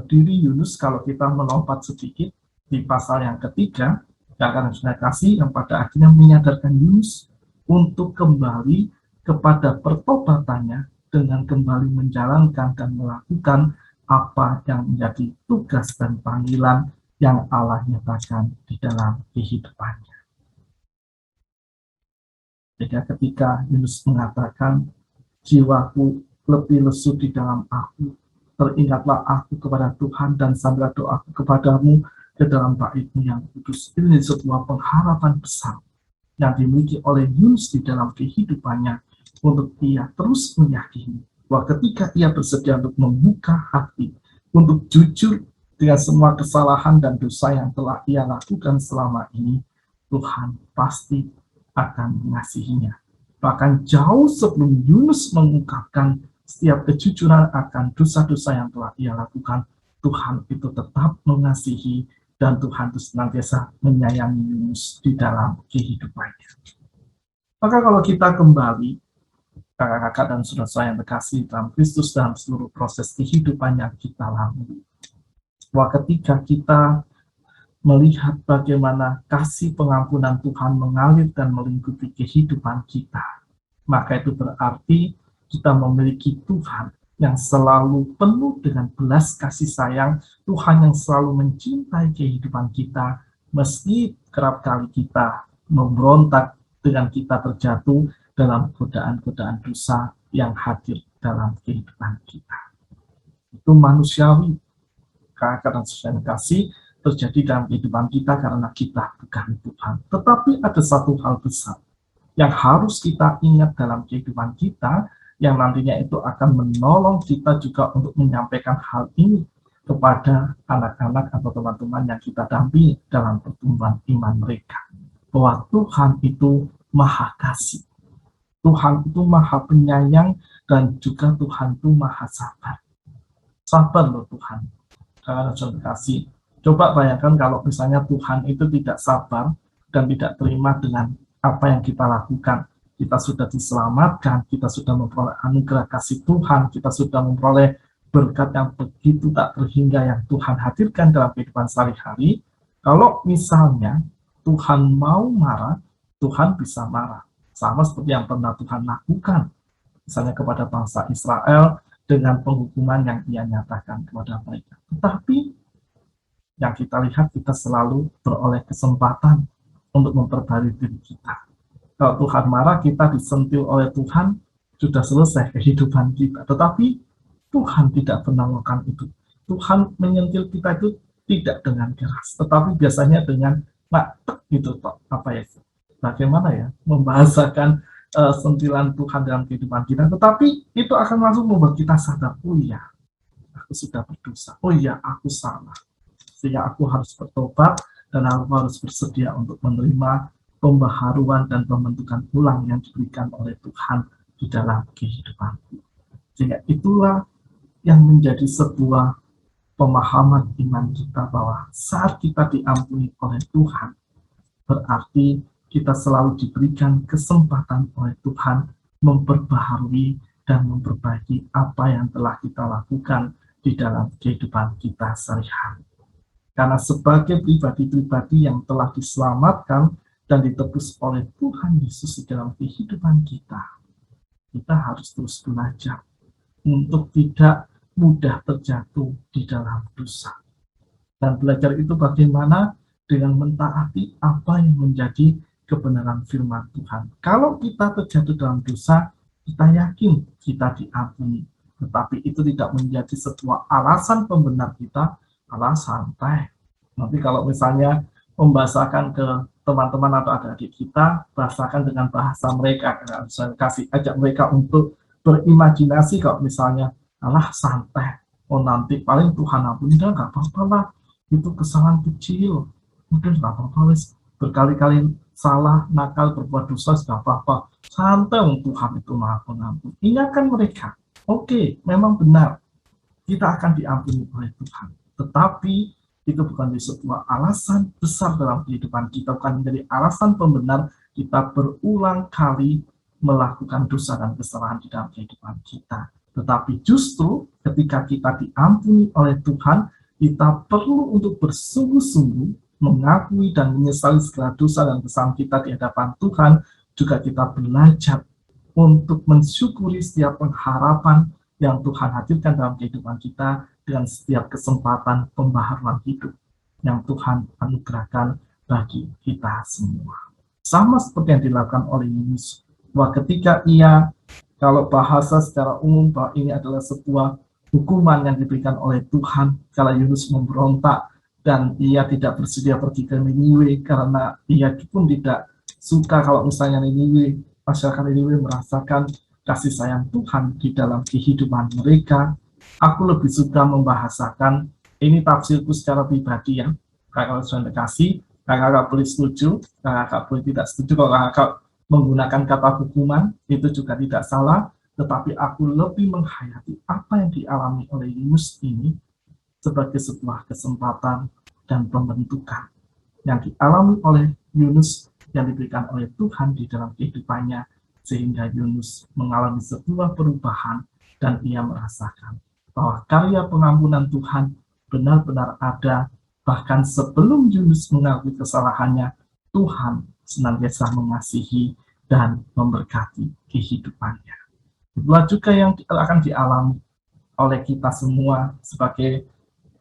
diri Yunus, kalau kita melompat sedikit di pasal yang ketiga, akan saya kasih yang pada akhirnya menyadarkan Yunus untuk kembali kepada pertobatannya dengan kembali menjalankan dan melakukan apa yang menjadi tugas dan panggilan yang Allah nyatakan di dalam kehidupannya. Jadi ketika Yunus mengatakan, jiwaku lebih lesu di dalam aku, teringatlah aku kepada Tuhan dan sambil doaku kepadamu ke dalam bait-Mu yang kudus. Ini sebuah pengharapan besar yang dimiliki oleh Yunus di dalam kehidupannya untuk ia terus meyakini bahwa ketika ia bersedia untuk membuka hati, untuk jujur dengan semua kesalahan dan dosa yang telah ia lakukan selama ini, Tuhan pasti akan mengasihinya. Bahkan jauh sebelum Yunus mengungkapkan setiap kejujuran akan dosa-dosa yang telah ia lakukan, Tuhan itu tetap mengasihi dan Tuhan itu senantiasa menyayangi Yunus di dalam kehidupannya. Maka kalau kita kembali, kakak-kakak dan saudara yang terkasih dalam Kristus, dalam seluruh proses kehidupan yang kita lalui, bahwa ketika kita melihat bagaimana kasih pengampunan Tuhan mengalir dan melingkupi kehidupan kita, maka itu berarti kita memiliki Tuhan yang selalu penuh dengan belas kasih sayang, Tuhan yang selalu mencintai kehidupan kita, meski kerap kali kita memberontak dengan kita terjatuh dalam godaan-godaan dosa yang hadir dalam kehidupan kita. Itu manusiawi, karena sesuai kasih terjadi dalam kehidupan kita karena kita bukan Tuhan. Tetapi ada satu hal besar yang harus kita ingat dalam kehidupan kita, yang nantinya itu akan menolong kita juga untuk menyampaikan hal ini kepada anak-anak atau teman-teman yang kita dampingi dalam pertumbuhan iman mereka. Bahwa Tuhan itu maha kasih, Tuhan itu maha penyayang, dan juga Tuhan itu maha sabar. Sabar loh Tuhan. Karena sudah kasih. Coba bayangkan kalau misalnya Tuhan itu tidak sabar dan tidak terima dengan apa yang kita lakukan. Kita sudah diselamatkan, kita sudah memperoleh anugerah kasih Tuhan, kita sudah memperoleh berkat yang begitu tak terhingga yang Tuhan hadirkan dalam kehidupan sehari-hari. Kalau misalnya Tuhan mau marah, Tuhan bisa marah. Sama seperti yang pernah Tuhan lakukan, misalnya kepada bangsa Israel dengan penghukuman yang ia nyatakan kepada mereka. Tetapi yang kita lihat, kita selalu beroleh kesempatan untuk memperbarui diri kita. Kalau Tuhan marah, kita disentil oleh Tuhan, sudah selesai kehidupan kita. Tetapi Tuhan tidak pernah melakukan itu. Tuhan menyentil kita itu tidak dengan keras, tetapi biasanya dengan gitu, apa ya? Bagaimana ya membahasakan sentilan Tuhan dalam kehidupan kita? Tetapi itu akan langsung membuat kita sadar, oh iya, aku sudah berdosa. Oh iya, aku salah. Sehingga aku harus bertobat dan aku harus bersedia untuk menerima pembaharuan dan pembentukan ulang yang diberikan oleh Tuhan di dalam kehidupanku. Sehingga itulah yang menjadi sebuah pemahaman iman kita bahwa saat kita diampuni oleh Tuhan, berarti kita selalu diberikan kesempatan oleh Tuhan memperbaharui dan memperbaiki apa yang telah kita lakukan di dalam kehidupan kita sehari-hari. Karena sebagai pribadi-pribadi yang telah diselamatkan dan ditebus oleh Tuhan Yesus di dalam kehidupan kita, kita harus terus belajar untuk tidak mudah terjatuh di dalam dosa. Dan belajar itu bagaimana? Dengan mentaati apa yang menjadi kebenaran firman Tuhan. Kalau kita terjatuh dalam dosa, kita yakin kita diampuni. Tetapi itu tidak menjadi sebuah alasan pembenar kita, santai. Nanti kalau misalnya membahasakan ke teman-teman atau adik-adik kita, bahasakan dengan bahasa mereka. Saya kasih ajak mereka untuk berimajinasi kalau misalnya, santai. Oh nanti paling Tuhan ampuni, nggak apa-apa lah. Itu kesalahan kecil. Mungkin nggak apa-apa, berkali-kali salah, nakal, berbuat dosa, nggak apa-apa. Santai, Tuhan itu maha pengampun. Ingatkan mereka, oke, memang benar, kita akan diampuni oleh Tuhan. Tetapi itu bukan sebuah alasan besar dalam kehidupan kita, bukan menjadi alasan pembenar kita berulang kali melakukan dosa dan kesalahan di dalam kehidupan kita. Tetapi justru ketika kita diampuni oleh Tuhan, kita perlu untuk bersungguh-sungguh mengakui dan menyesali segala dosa dan kesalahan kita di hadapan Tuhan. Juga kita belajar untuk mensyukuri setiap pengharapan yang Tuhan hadirkan dalam kehidupan kita dengan setiap kesempatan pembaharuan hidup yang Tuhan anugerahkan bagi kita semua. Sama seperti yang dilakukan oleh Yunus, bahwa ketika ia, kalau bahasa secara umum, bahwa ini adalah sebuah hukuman yang diberikan oleh Tuhan, kalau Yunus memberontak dan ia tidak bersedia pergi ke Niniwe karena ia pun tidak suka kalau misalnya Niniwe, masyarakat Niniwe merasakan kasih sayang Tuhan di dalam kehidupan mereka. Aku lebih suka membahasakan, ini tafsirku secara pribadi ya, kakak sudah kasih, kakak boleh setuju, kakak boleh tidak setuju. Kalau kakak menggunakan kata hukuman, itu juga tidak salah, tetapi aku lebih menghayati apa yang dialami oleh Yunus ini sebagai sebuah kesempatan dan pembentukan yang dialami oleh Yunus yang diberikan oleh Tuhan di dalam kehidupannya, sehingga Yunus mengalami sebuah perubahan dan ia merasakan bahwa karya pengampunan Tuhan benar-benar ada. Bahkan sebelum Yunus mengakui kesalahannya, Tuhan senantiasa mengasihi dan memberkati kehidupannya. Itulah juga yang akan dialami oleh kita semua sebagai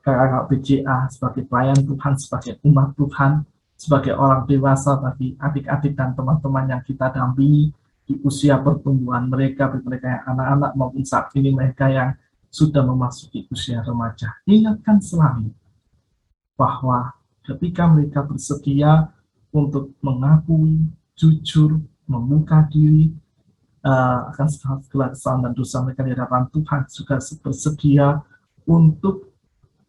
kakak BCA, sebagai pelayan Tuhan, sebagai umat Tuhan, sebagai orang dewasa, bagi adik-adik dan teman-teman yang kita dampingi di usia pertumbuhan mereka, baik mereka yang anak-anak maupun saat ini mereka yang sudah memasuki usia remaja. Ingatkan selalu bahwa ketika mereka bersedia untuk mengakui, jujur, membuka diri akan segala kesalahan dan dosa mereka di hadapan Tuhan, juga bersedia untuk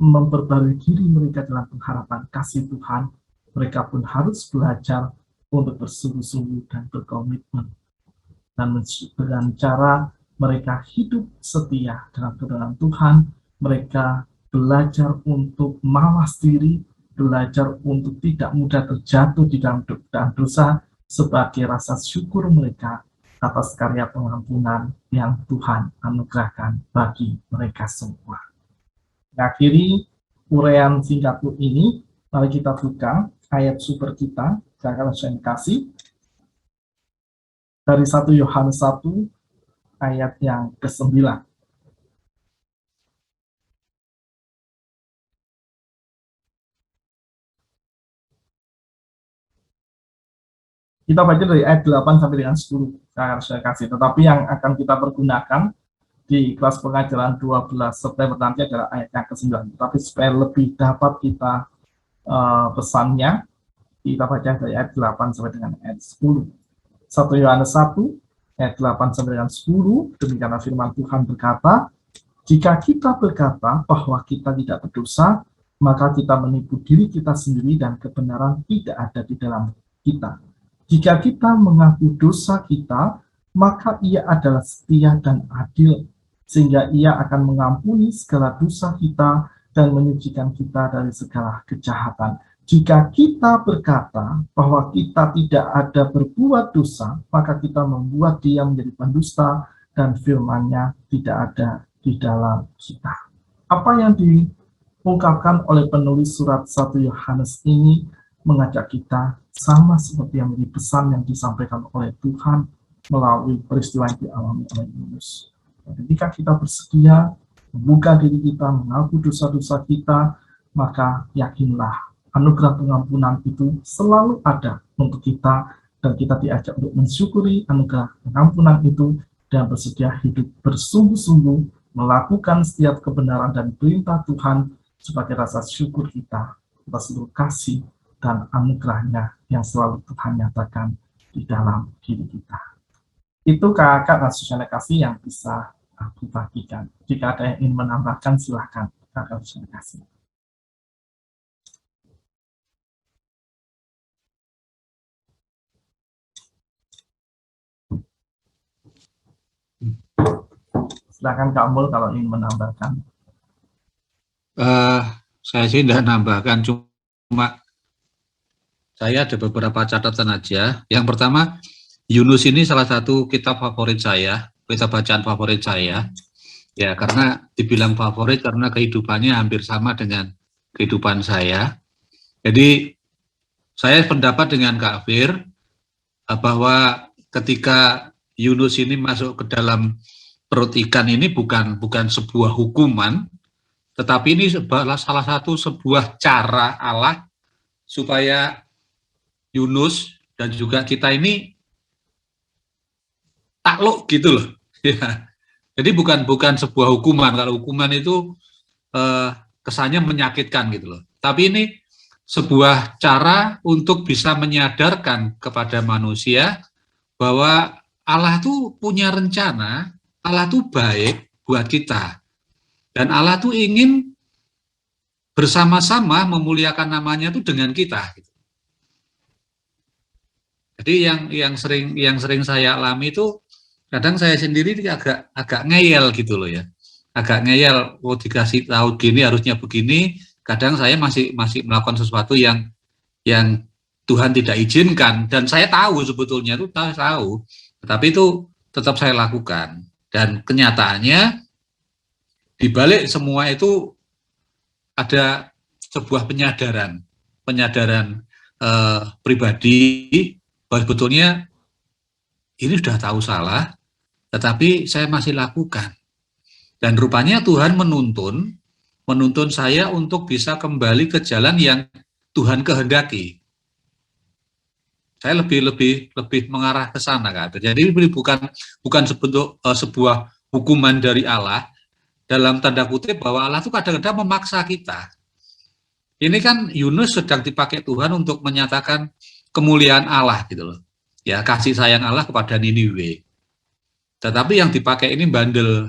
memperbarui diri mereka dalam pengharapan kasih Tuhan, mereka pun harus belajar untuk bersungguh-sungguh dan berkomitmen. Dan dengan cara mereka hidup setia dalam kebenaran Tuhan, mereka belajar untuk mawas diri, belajar untuk tidak mudah terjatuh di dalam dosa sebagai rasa syukur mereka atas karya pengampunan yang Tuhan anugerahkan bagi mereka semua. Mengakhiri uraian singkatku ini, mari kita buka ayat super kita, kakak saya kasih, dari 1 Yohanes 1 ayat yang ke-9. Kita baca dari ayat 8 sampai dengan 10, saya kasih. Tetapi yang akan kita pergunakan di kelas pengajaran 12 September nanti adalah ayat yang ke-9. Tetapi supaya lebih dapat kita pesannya, kita baca dari ayat 8 sampai dengan ayat 10. 1 Yohanes 1, ayat 8 sampai dengan 10, demikianlah firman Tuhan berkata, jika kita berkata bahwa kita tidak berdosa, maka kita menipu diri kita sendiri dan kebenaran tidak ada di dalam kita. Jika kita mengaku dosa kita, maka ia adalah setia dan adil, sehingga ia akan mengampuni segala dosa kita dan menyucikan kita dari segala kejahatan. Jika kita berkata bahwa kita tidak ada berbuat dosa, maka kita membuat dia menjadi pendusta dan firman-Nya tidak ada di dalam kita. Apa yang diungkapkan oleh penulis surat 1 Yohanes ini mengajak kita sama seperti yang menjadi pesan yang disampaikan oleh Tuhan melalui peristiwa yang dialami oleh Yunus. Ketika kita bersedia membuka diri kita, mengaku dosa-dosa kita, maka yakinlah anugerah pengampunan itu selalu ada untuk kita, dan kita diajak untuk mensyukuri anugerah pengampunan itu dan bersedia hidup bersungguh-sungguh melakukan setiap kebenaran dan perintah Tuhan sebagai rasa syukur kita atas seluruh kasih dan anugerahnya yang selalu Tuhan nyatakan di dalam diri kita. Itu kakak dan saudara kasih yang bisa aku bagikan. Jika ada yang ingin menambahkan, silakan kakak dan saudara kasih. Silakan Kak Mul kalau ingin menambahkan. Saya sih tidak nambahkan, cuma Saya ada beberapa catatan aja. Yang pertama, Yunus ini salah satu kitab favorit saya, kitab bacaan favorit saya. Ya, karena dibilang favorit karena kehidupannya hampir sama dengan kehidupan saya. Jadi, saya pendapat dengan Kak Fir bahwa ketika Yunus ini masuk ke dalam perut ikan ini bukan sebuah hukuman, tetapi ini salah satu sebuah cara Allah supaya Yunus dan juga kita ini takluk gitu loh. Ya. Jadi bukan sebuah hukuman. Kalau hukuman itu kesannya menyakitkan gitu loh. Tapi ini sebuah cara untuk bisa menyadarkan kepada manusia bahwa Allah tuh punya rencana, Allah tuh baik buat kita. Dan Allah tuh ingin bersama-sama memuliakan namanya tuh dengan kita. Jadi yang sering saya alami itu kadang saya sendiri agak ngeyel gitu loh ya, agak ngeyel. Oh, dikasih tahu gini harusnya begini. Kadang saya masih melakukan sesuatu yang Tuhan tidak izinkan dan saya tahu sebetulnya itu tahu, tetapi itu tetap saya lakukan. Dan kenyataannya di balik semua itu ada sebuah penyadaran pribadi bahwa sebetulnya ini sudah tahu salah, tetapi saya masih lakukan. Dan rupanya Tuhan menuntun saya untuk bisa kembali ke jalan yang Tuhan kehendaki. Saya lebih mengarah ke sana, Kak. Jadi bukan sebuah hukuman dari Allah dalam tanda kutip bahwa Allah itu kadang-kadang memaksa kita. Ini kan Yunus sedang dipakai Tuhan untuk menyatakan kemuliaan Allah gitu loh. Ya, kasih sayang Allah kepada Niniwe. Tetapi yang dipakai ini bandel.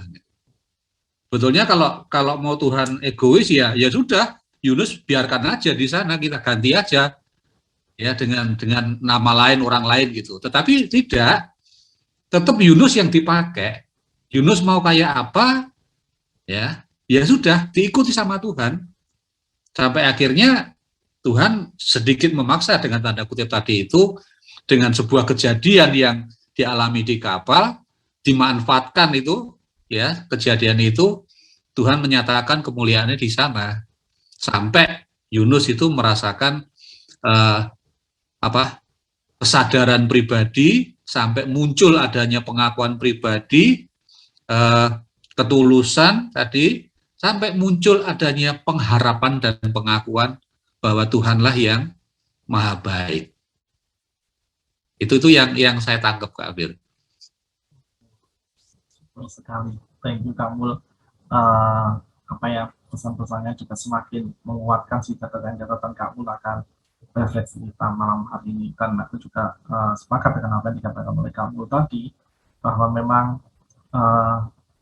Betulnya kalau mau Tuhan egois ya sudah, Yunus biarkan aja di sana, kita ganti aja ya dengan nama lain, orang lain gitu. Tetapi tidak, tetap Yunus yang dipakai. Yunus mau kayak apa? Ya sudah diikuti sama Tuhan. Sampai akhirnya Tuhan sedikit memaksa dengan tanda kutip tadi itu, dengan sebuah kejadian yang dialami di kapal, dimanfaatkan itu, ya kejadian itu, Tuhan menyatakan kemuliaannya di sana. Sampai Yunus itu merasakan kesadaran pribadi, sampai muncul adanya pengakuan pribadi, ketulusan tadi, sampai muncul adanya pengharapan dan pengakuan bahwa Tuhanlah yang maha baik. Itu yang saya tangkap, Kak Abir. Betul sekali. Thank you, Kak Mul. Pesan-pesannya juga semakin menguatkan si catatan Kak Mul akan refleksi kita malam hari ini. Dan aku juga sepakat dengan apa yang dikatakan oleh Kak Mul tadi, bahwa memang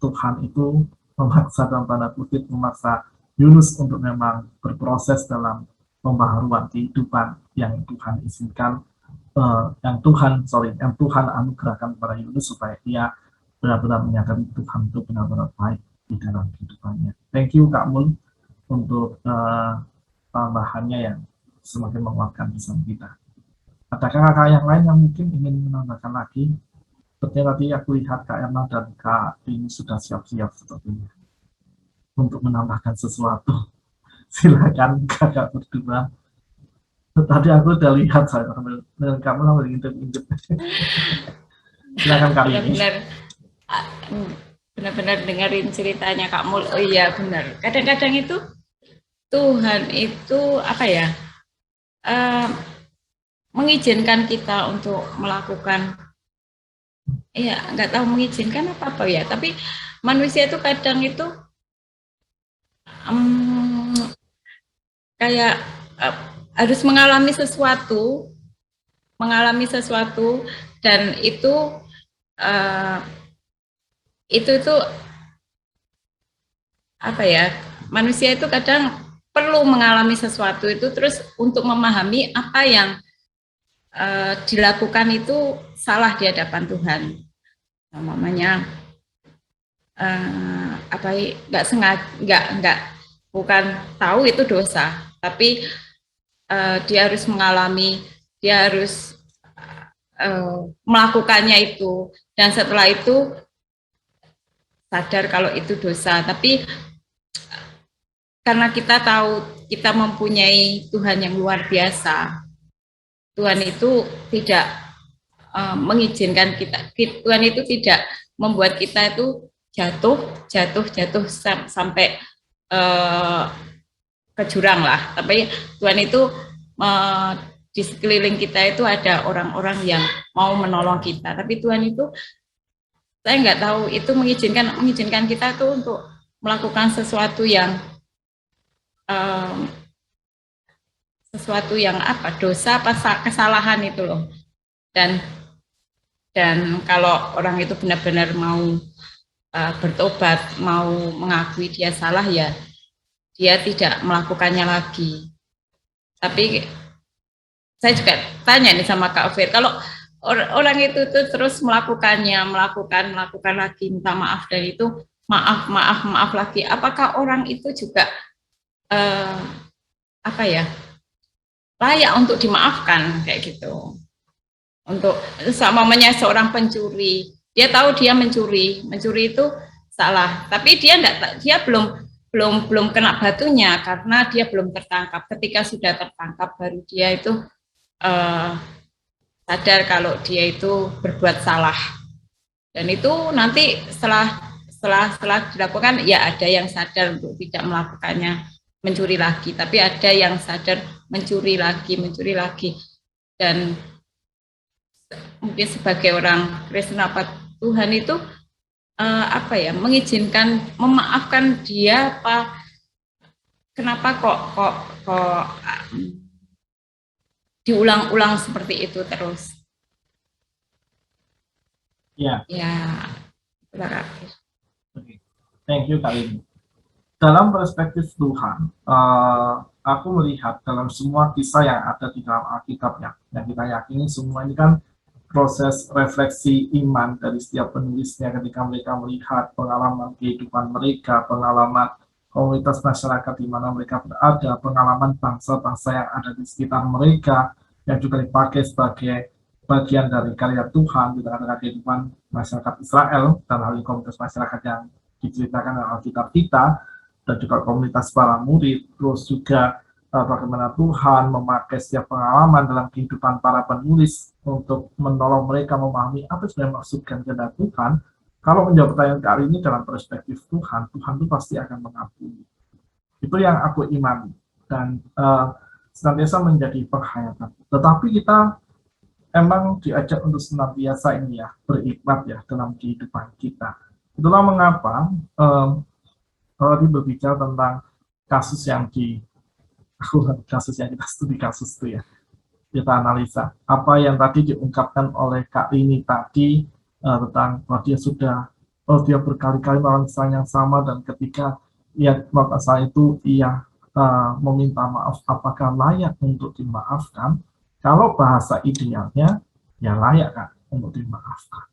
Tuhan itu memaksa dalam tanda kutip, memaksa Yunus untuk memang berproses dalam pembaharuan kehidupan yang Tuhan izinkan, yang Tuhan anugerahkan kepada Yunus supaya dia benar-benar menyadari Tuhan itu benar-benar baik di dalam kehidupannya. Thank you Kak Mul untuk tambahannya yang semakin menguatkan pesan kita. Adakah kakak yang lain yang mungkin ingin menambahkan lagi? Seperti tadi aku lihat Kak Erna dan Kak ini sudah siap-siap sepertinya untuk menambahkan sesuatu. Silakan kakak berdua. Tadi aku udah lihat saya dengan kamu sambil ngintip-ngintip. Silakan Kak ini. Benar-benar dengerin ceritanya Kak Mul. Oh iya benar. Kadang-kadang itu Tuhan itu mengizinkan kita untuk melakukan, nggak tahu mengizinkan apa ya. Tapi manusia itu kadang itu harus mengalami sesuatu dan itu manusia itu kadang perlu mengalami sesuatu itu terus untuk memahami apa yang dilakukan itu salah di hadapan Tuhan. Namanya bukan tahu itu dosa, tapi dia harus mengalami, dia harus melakukannya itu, dan setelah itu sadar kalau itu dosa. Tapi karena kita tahu kita mempunyai Tuhan yang luar biasa, Tuhan itu tidak mengizinkan kita, Tuhan itu tidak membuat kita itu jatuh sampai ke jurang lah. Tapi Tuhan itu di sekeliling kita itu ada orang-orang yang mau menolong kita. Tapi Tuhan itu, saya nggak tahu itu mengizinkan kita tuh untuk melakukan sesuatu yang apa, dosa apa kesalahan itu loh. Dan kalau orang itu benar-benar mau bertobat, mau mengakui dia salah, ya dia tidak melakukannya lagi. Tapi saya juga tanya nih sama Kak Fir, kalau orang itu tuh terus melakukan lagi, minta maaf, dan itu maaf lagi, apakah orang itu juga layak untuk dimaafkan kayak gitu? Untuk umpamanya seorang pencuri, dia tahu dia mencuri itu salah, tapi dia belum kena batunya karena dia belum tertangkap. Ketika sudah tertangkap baru dia itu sadar kalau dia itu berbuat salah. Dan itu nanti setelah dilakukan, ya ada yang sadar untuk tidak melakukannya, mencuri lagi, tapi ada yang sadar mencuri lagi. Dan mungkin sebagai orang Kristen, apa Tuhan itu mengizinkan, memaafkan dia, apa kenapa kok diulang-ulang seperti itu terus? Ya. Ya, terima kasih. Thank you Kak Lini. Dalam perspektif Tuhan, aku melihat dalam semua kisah yang ada di dalam Alkitab yang kita yakini semua ini kan proses refleksi iman dari setiap penulisnya ketika mereka melihat pengalaman kehidupan mereka, pengalaman komunitas masyarakat di mana mereka berada, pengalaman bangsa-bangsa yang ada di sekitar mereka, yang juga dipakai sebagai bagian dari karya Tuhan di tengah-tengah kehidupan masyarakat Israel, dan hal ini komunitas masyarakat yang diceritakan dalam Alkitab kita, dan juga komunitas para murid, terus juga bagaimana Tuhan memakai setiap pengalaman dalam kehidupan para penulis untuk menolong mereka memahami apa yang maksudkan kehendak Tuhan. Kalau menjawab pertanyaan kali ini dalam perspektif Tuhan itu pasti akan mengampuni. Itu yang aku imani dan senantiasa menjadi penghayatan. Tetapi kita emang diajak untuk senantiasa ini ya, berikmat ya dalam kehidupan kita. Itulah mengapa kalau berbicara tentang kasus yang kita studi kasus itu ya, kita analisa apa yang tadi diungkapkan oleh Kak Lini tadi tentang bahwa dia berkali-kali melakukan kesalahan yang sama, dan ketika ia melakukan kesalahan itu ia meminta maaf, apakah layak untuk dimaafkan? Kalau bahasa idealnya ya layak kan untuk dimaafkan.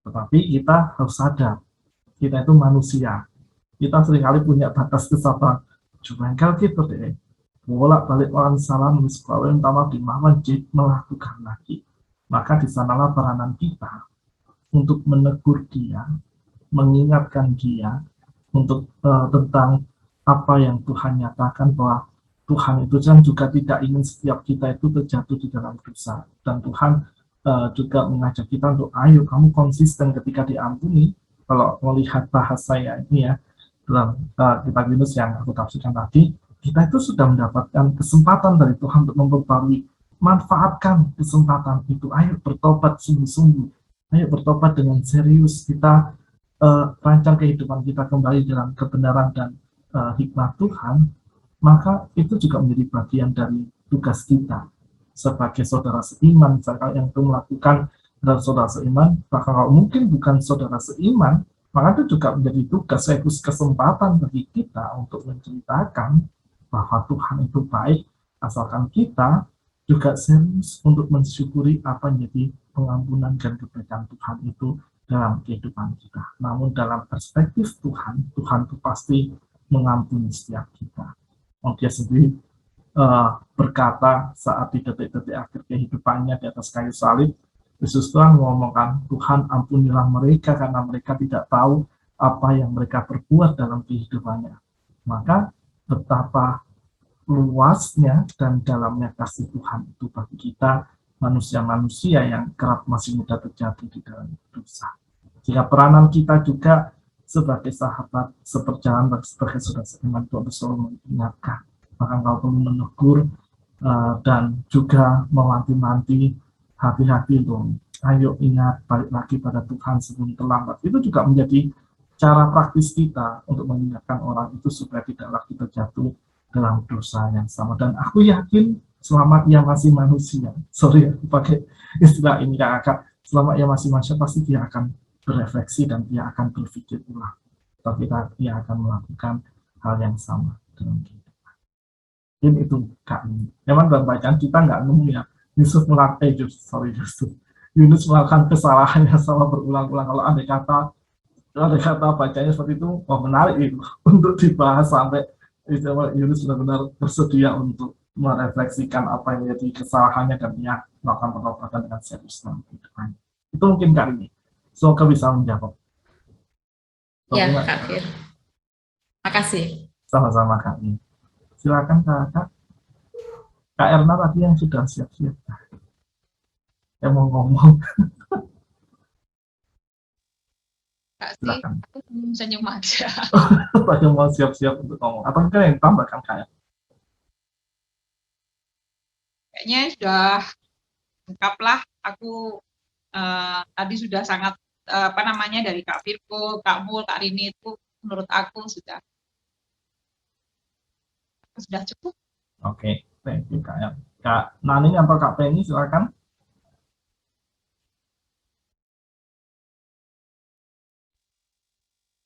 Tetapi kita harus sadar, kita itu manusia. Kita seringkali punya batas kesabaran. Cuma kalau kita deh, bolak-balik melakukan kesalahan, kalau yang pertama dimaafkan, melakukan lagi. Maka di sanalah peranan kita untuk menegur dia, mengingatkan dia untuk tentang apa yang Tuhan nyatakan, bahwa Tuhan itu kan juga tidak ingin setiap kita itu terjatuh di dalam dosa. Dan Tuhan juga mengajak kita untuk ayo kamu konsisten ketika diampuni. Kalau melihat bahasa saya ini ya, dalam kitab Yunus yang aku tafsirkan tadi, kita itu sudah mendapatkan kesempatan dari Tuhan untuk memperbarui. Manfaatkan kesempatan itu, ayo bertobat sungguh-sungguh, ayo bertobat dengan serius, kita rancang kehidupan kita kembali dalam kebenaran dan hikmat Tuhan. Maka itu juga menjadi bagian dari tugas kita sebagai saudara seiman. Misalkan yang itu melakukan adalah saudara seiman, bahkan kalau mungkin bukan saudara seiman, maka itu juga menjadi tugas, sekaligus kesempatan bagi kita untuk menceritakan bahwa Tuhan itu baik, asalkan kita juga serius untuk mensyukuri apa yang menjadi pengampunan dan kebaikan Tuhan itu dalam kehidupan kita. Namun dalam perspektif Tuhan itu pasti mengampuni setiap kita. Dia sendiri berkata saat di detik-detik akhir kehidupannya di atas kayu salib, Yesus Tuhan mengomongkan, Tuhan ampunilah mereka karena mereka tidak tahu apa yang mereka perbuat dalam kehidupannya. Maka betapa luasnya dan dalamnya kasih Tuhan itu bagi kita manusia-manusia yang kerap masih mudah terjatuh di dalam dosa. Jika peranan kita juga sebagai sahabat seperjalanan sebagai saudara seiman itu harus selalu mengingatkan, maka engkau perlu menegur dan juga mewanti-wanti, hati-hati dong, ayo ingat, balik lagi pada Tuhan sebelum terlambat. Itu juga menjadi cara praktis kita untuk mengingatkan orang itu supaya tidak lagi terjatuh dalam dosa yang sama. Dan aku yakin selama ia masih manusia, sorry aku pakai istilah ini kakak, selama ia masih manusia pasti dia akan berefleksi dan dia akan berpikir ulang. Tapi dia akan melakukan hal yang sama dalam kehidupan. Ini itu Kak ini. Memang dalam bacaan kita nggak nemu ya, Yunus melakukan kesalahan yang sama berulang-ulang. Kalau ada kata bacanya seperti itu, menarik itu untuk dibahas sampai Yunus benar-benar bersedia untuk merefleksikan apa yang menjadi kesalahannya dan dia melakukan pertobatan dengan serius dalam kehidupannya. Itu mungkin kali ini. Semoga bisa menjawab. Ya, Kak Fir. Makasih. Sama-sama Kak. Silakan Kak Erna tadi yang sudah siap-siap. Yang mau ngomong. Kak sih, aku senyum aja. Tadi mau siap-siap untuk ngomong. Atau mungkin yang tambahkan Kak? Kayaknya sudah lengkap lah. Aku tadi sudah sangat dari Kak Firko, Kak Mul, Kak Rini itu menurut aku sudah cukup. Oke, thank you Kak. Kak Nani atau Kak Penny silakan.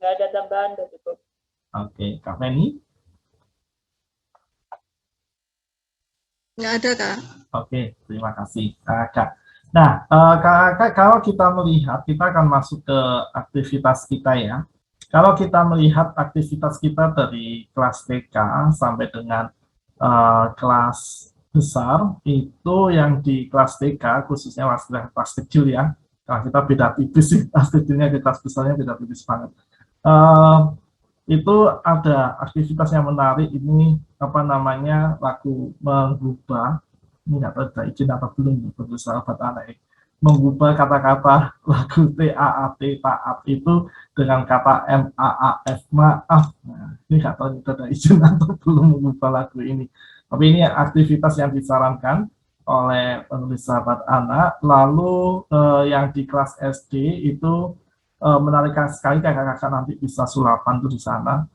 Nggak ada tambahan, udah cukup. Oke, Kak Penny. Nggak ada, Kak. Oke, terima kasih Kak. Nah, Kak, kalau kita melihat, kita akan masuk ke aktivitas kita ya. Kalau kita melihat aktivitas kita dari kelas TK sampai dengan kelas besar, itu yang di kelas TK, khususnya kelas kecil ya, kalau kita beda tipis sih, kelas kecilnya di kelas besarnya beda tipis banget. Itu ada aktivitas yang menarik, ini lagu mengubah, ini nggak tahu ada izin apa belum bagi sahabat anak, mengubah kata-kata lagu TAAT taat itu dengan kata MAAF maaf. Nah, ini nggak tahu ada izin atau belum mengubah lagu ini. Tapi ini aktivitas yang disarankan oleh penulis sahabat anak. Lalu yang di kelas SD itu menarik sekali, kakak-kakak nanti bisa sulapan tuh di sana.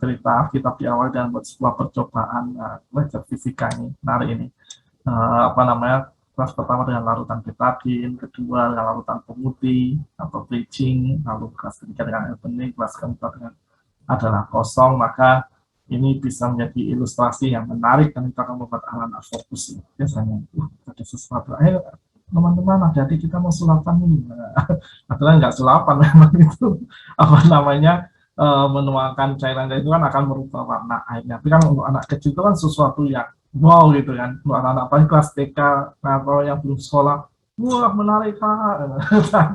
Cerita kita diawali dengan buat sebuah percobaan belajar fisika ini, menarik ini. Kelas pertama dengan larutan betadin, kedua dengan larutan pemutih atau bleaching, lalu kelas ketiga dengan air bening, kelas keempat dengan adalah kosong. Maka ini bisa menjadi ilustrasi yang menarik dan kita akan membuat anak-anak fokus. Biasanya ada sesuatu, ayo teman-teman, hati-hati kita mau sulapan ini. Padahal nggak sulapan, memang itu menuangkan cairan itu kan akan merubah warna airnya. Tapi kan untuk anak kecil itu kan sesuatu yang wow gitu kan, untuk anak-anak paling kelas TK atau yang belum sekolah, wah menarik Pak,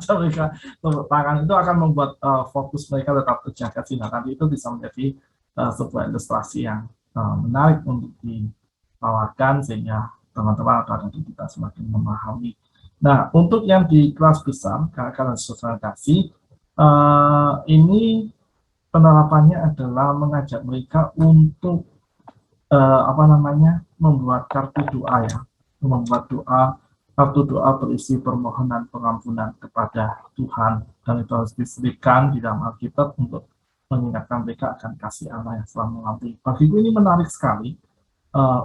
mereka tepuk tangan, itu akan membuat fokus mereka tetap terjaga sehingga nanti itu bisa menjadi sebuah ilustrasi yang menarik untuk dibawakan sehingga teman-teman atau adik kita semakin memahami. Nah, untuk yang di kelas besar, kakak dan saudara kasih, ini penerapannya adalah mengajak mereka untuk membuat kartu doa ya, membuat kartu doa berisi permohonan pengampunan kepada Tuhan, dan itu harus diselipkan di dalam Alkitab untuk mengingatkan mereka akan kasih Allah yang selalu mengampuni. Bagiku ini menarik sekali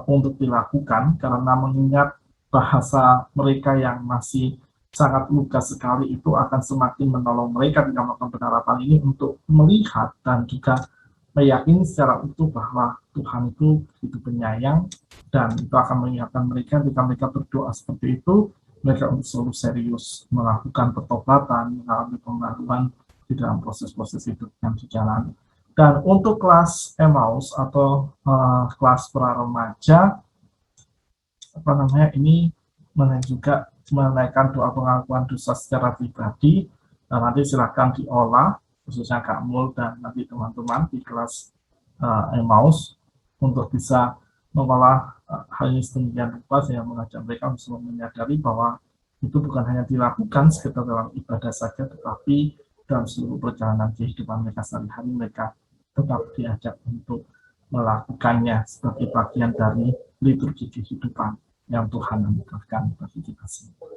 untuk dilakukan karena mengingat bahasa mereka yang masih sangat luka sekali itu akan semakin menolong mereka di dalam melakukan penerapan ini untuk melihat dan juga meyakini secara utuh bahwa Tuhan itu begitu penyayang, dan itu akan mengingatkan mereka jika mereka berdoa seperti itu, mereka untuk selalu serius melakukan pertobatan, mengalami pembaruan di dalam proses-proses hidup yang dijalani. Dan untuk kelas Emmaus atau kelas pra remaja, ini juga menaikkan doa pengakuan dosa secara pribadi. Dan nanti silakan diolah, khususnya Kak Mul dan nanti teman-teman di kelas Emmaus untuk bisa mengolah hal ini sedemikian rupa, sehingga mengajak mereka untuk menyadari bahwa itu bukan hanya dilakukan sekitar dalam ibadah saja, tetapi dalam seluruh perjalanan kehidupan mereka sehari-hari, mereka tetap diajak untuk melakukannya sebagai bagian dari liturgi kehidupan yang Tuhan anugerahkan bagi kita semua.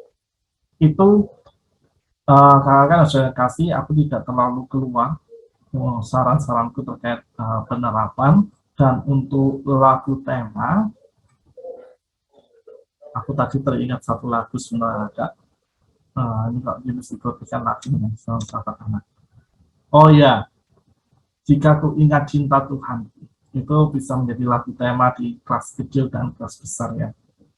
Itu kakak-kakak saya kasih, aku tidak terlalu keluar saran-saranku terkait penerapan. Dan untuk lagu tema, aku tadi teringat satu lagu sebenarnya, ini kok jenis ikutikan lagu dengan sahabat anak. Oh ya, jika ku ingat cinta Tuhan, itu bisa menjadi lagu tema di kelas kecil dan kelas besar ya.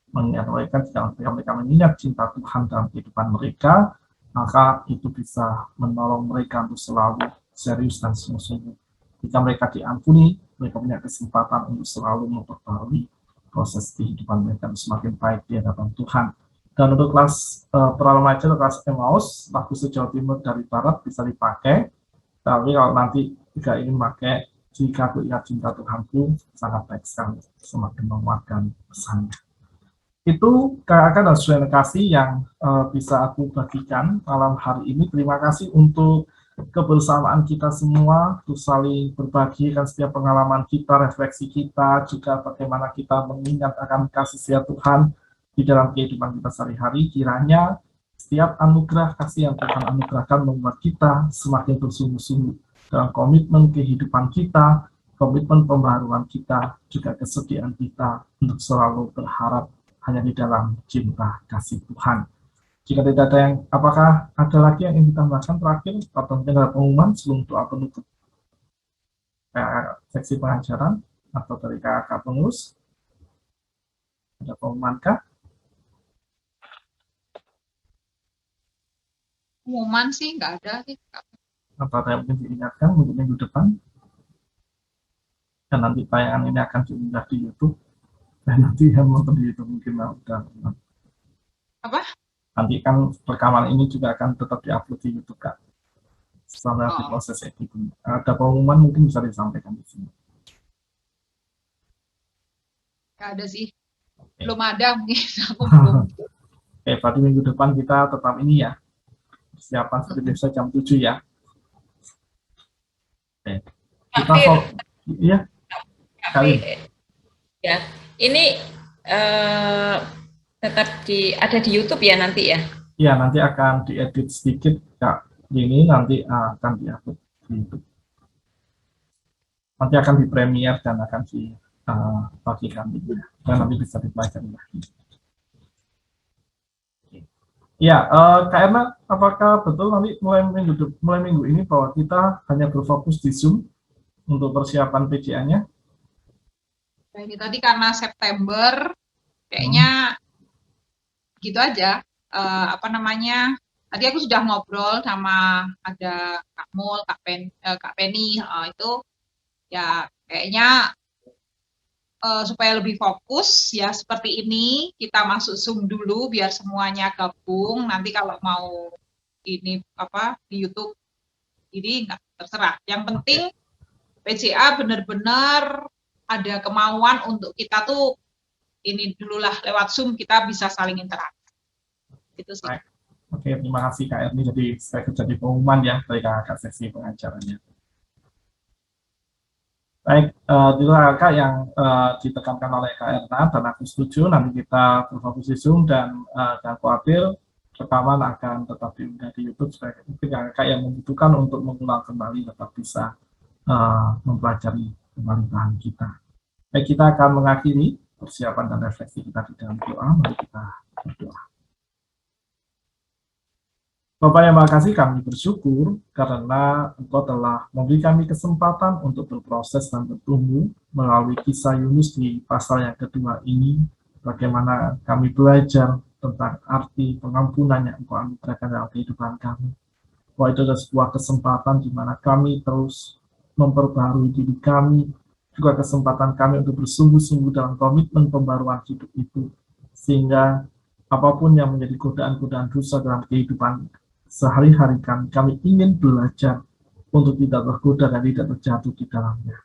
Mengingat mereka, jika mereka mengingat cinta Tuhan dalam kehidupan mereka, maka itu bisa menolong mereka untuk selalu serius dan sungguh-sungguh. Jika mereka diampuni, mereka punya kesempatan untuk selalu memperbarui proses kehidupan mereka semakin baik di hadapan Tuhan. Dan untuk kelas remaja atau kelas Emmaus, lagu Sejauh Timur dari Barat bisa dipakai. Tapi kalau nanti jika ingin pakai jika ku ingat cinta Tuhanku, sangat baik sekali, semakin menguatkan pesannya. Itu kakak dan saudara kasih yang bisa aku bagikan malam hari ini. Terima kasih untuk kebersamaan kita semua, untuk saling berbagi kan setiap pengalaman kita, refleksi kita, juga bagaimana kita mengingat akan kasih setia Tuhan di dalam kehidupan kita sehari-hari. Kiranya setiap anugerah kasih yang Tuhan anugerahkan membuat kita semakin bersungguh-sungguh dalam komitmen kehidupan kita, komitmen pembaharuan kita, juga kesediaan kita untuk selalu berharap hanya di dalam cinta kasih Tuhan. Jika tidak ada yang, apakah ada lagi yang ingin ditambahkan terakhir atau mungkin ada pengumuman sebelum doa penutup seksi pengajaran atau dari kakak pengurus? Ada pengumuman kah? Pengumuman sih nggak ada sih. Atau ada yang mungkin diingatkan untuk minggu depan? Dan nanti tayangan ini akan diunggah di YouTube. Dan nanti yang nonton di YouTube mungkin udah. Apa? Nanti kan rekaman ini juga akan tetap diupload di YouTube, Kak. Sampai di proses editing. Ada pengumuman mungkin bisa disampaikan di sini. Nggak ada sih. Okay. Belum ada mungkin. Aku belum. Oke, berarti minggu depan kita tetap ini ya. Persiapan seperti biasa jam 7 ya. Oke. Kita iya. Kali. Ya. Ini tetap ada di YouTube ya nanti ya? Iya, nanti akan diedit sedikit, Kak. Ini nanti akan diupload di YouTube. Nanti akan di premiere dan akan dibagikan dan nanti bisa dipelajari lagi. Ya, Kak Erna, apakah betul nanti mulai minggu ini bahwa kita hanya berfokus di Zoom untuk persiapan PJA-nya? Nah, ini tadi karena September, kayaknya gitu aja. Tadi aku sudah ngobrol sama ada Kak Mul, Kak Penny, itu ya kayaknya supaya lebih fokus ya seperti ini, kita masuk Zoom dulu biar semuanya gabung. Nanti kalau mau ini di YouTube ini nggak terserah. Yang penting PJA benar-benar ada kemauan untuk kita tuh ini dululah lewat Zoom kita bisa saling interaksi. Itu sih. Oke, terima kasih Kak Erni. Jadi saya jadi pengumuman ya dari kakak sesi pengajarannya. Baik, itulah kakak yang ditekankan oleh Kak Erna dan aku setuju. Nanti kita berfokus di Zoom dan khawatir rekaman akan tetap diunggah di YouTube supaya mungkin kakak yang membutuhkan untuk mengulang kembali tetap bisa mempelajari kembali bahan kita. Baik, kita akan mengakhiri persiapan dan refleksi kita di dalam doa. Mari kita berdoa. Bapak yang makasih, kami bersyukur karena Engkau telah memberi kami kesempatan untuk berproses dan bertumbuh melalui kisah Yunus di pasal yang kedua ini. Bagaimana kami belajar tentang arti pengampunan yang Engkau anugerahkan dalam kehidupan kami. Bahwa itu adalah sebuah kesempatan di mana kami terus memperbarui diri kami, juga kesempatan kami untuk bersungguh-sungguh dalam komitmen pembaruan hidup itu, sehingga apapun yang menjadi godaan-godaan dosa dalam kehidupan sehari-hari kami ingin belajar untuk tidak tergoda dan tidak terjatuh di dalamnya.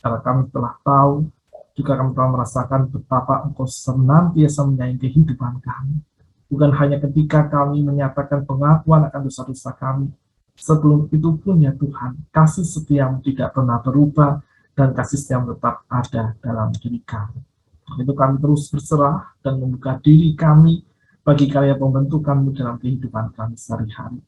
Karena kami telah tahu, juga kami telah merasakan betapa Engkau senantiasa menyayangi kehidupan kami. Bukan hanya ketika kami menyatakan pengakuan akan dosa-dosa kami, sebelum itu pun ya Tuhan, kasih setiamu tidak pernah berubah dan kasih setiamu tetap ada dalam diri kami. Itu kami terus berserah dan membuka diri kami bagi karya pembentukan-Mu dalam kehidupan kami sehari-hari.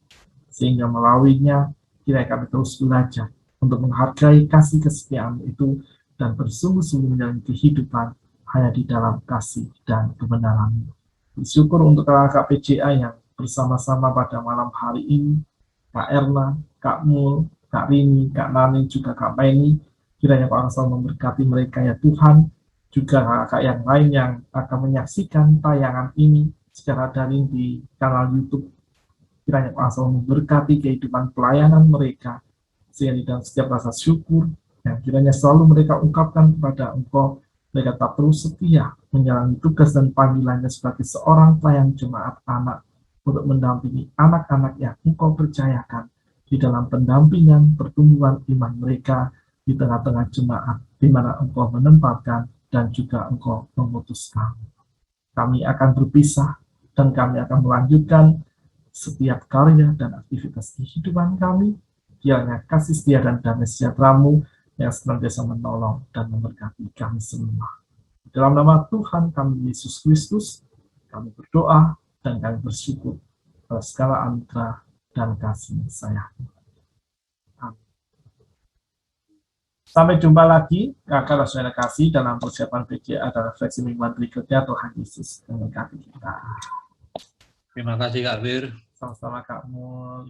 Sehingga melaluinya, kiranya kami terus belajar untuk menghargai kasih kesetiaan itu dan bersungguh-sungguh menjalani kehidupan hanya di dalam kasih dan kebenaran-Mu. Bersyukur untuk kakak PJA yang bersama-sama pada malam hari ini, Kak Erna, Kak Mul, Kak Rini, Kak Nani, juga Kak Penny. Kiranya Kau selalu memberkati mereka ya Tuhan, juga kakak yang lain yang akan menyaksikan tayangan ini secara daring di kanal YouTube. Kiranya Kau selalu memberkati kehidupan pelayanan mereka, sehingga di dalam setiap rasa syukur yang kiranya selalu mereka ungkapkan kepada Engkau, mereka tak terus setia menjalani tugas dan panggilannya sebagai seorang pelayan jemaat anak untuk mendampingi anak-anak yang Engkau percayakan di dalam pendampingan pertumbuhan iman mereka di tengah-tengah jemaat di mana Engkau menempatkan dan juga Engkau memutuskan. Kami akan berpisah dan kami akan melanjutkan setiap karya dan aktivitas kehidupan kami. Kiranya kasih setia dan damai sejahtera-Mu yang senantiasa menolong dan memberkati kami semua. Dalam nama Tuhan kami Yesus Kristus, kami berdoa dan kami bersyukur atas segala anugerah dan kasih sayang. Amin. Sampai jumpa lagi, kakak saudara kasih dalam persiapan PJA dan refleksi mingguan berikutnya. Tuhan Yesus memberkati kita. Terima kasih Kak Bir. Sama-sama Kak Mul,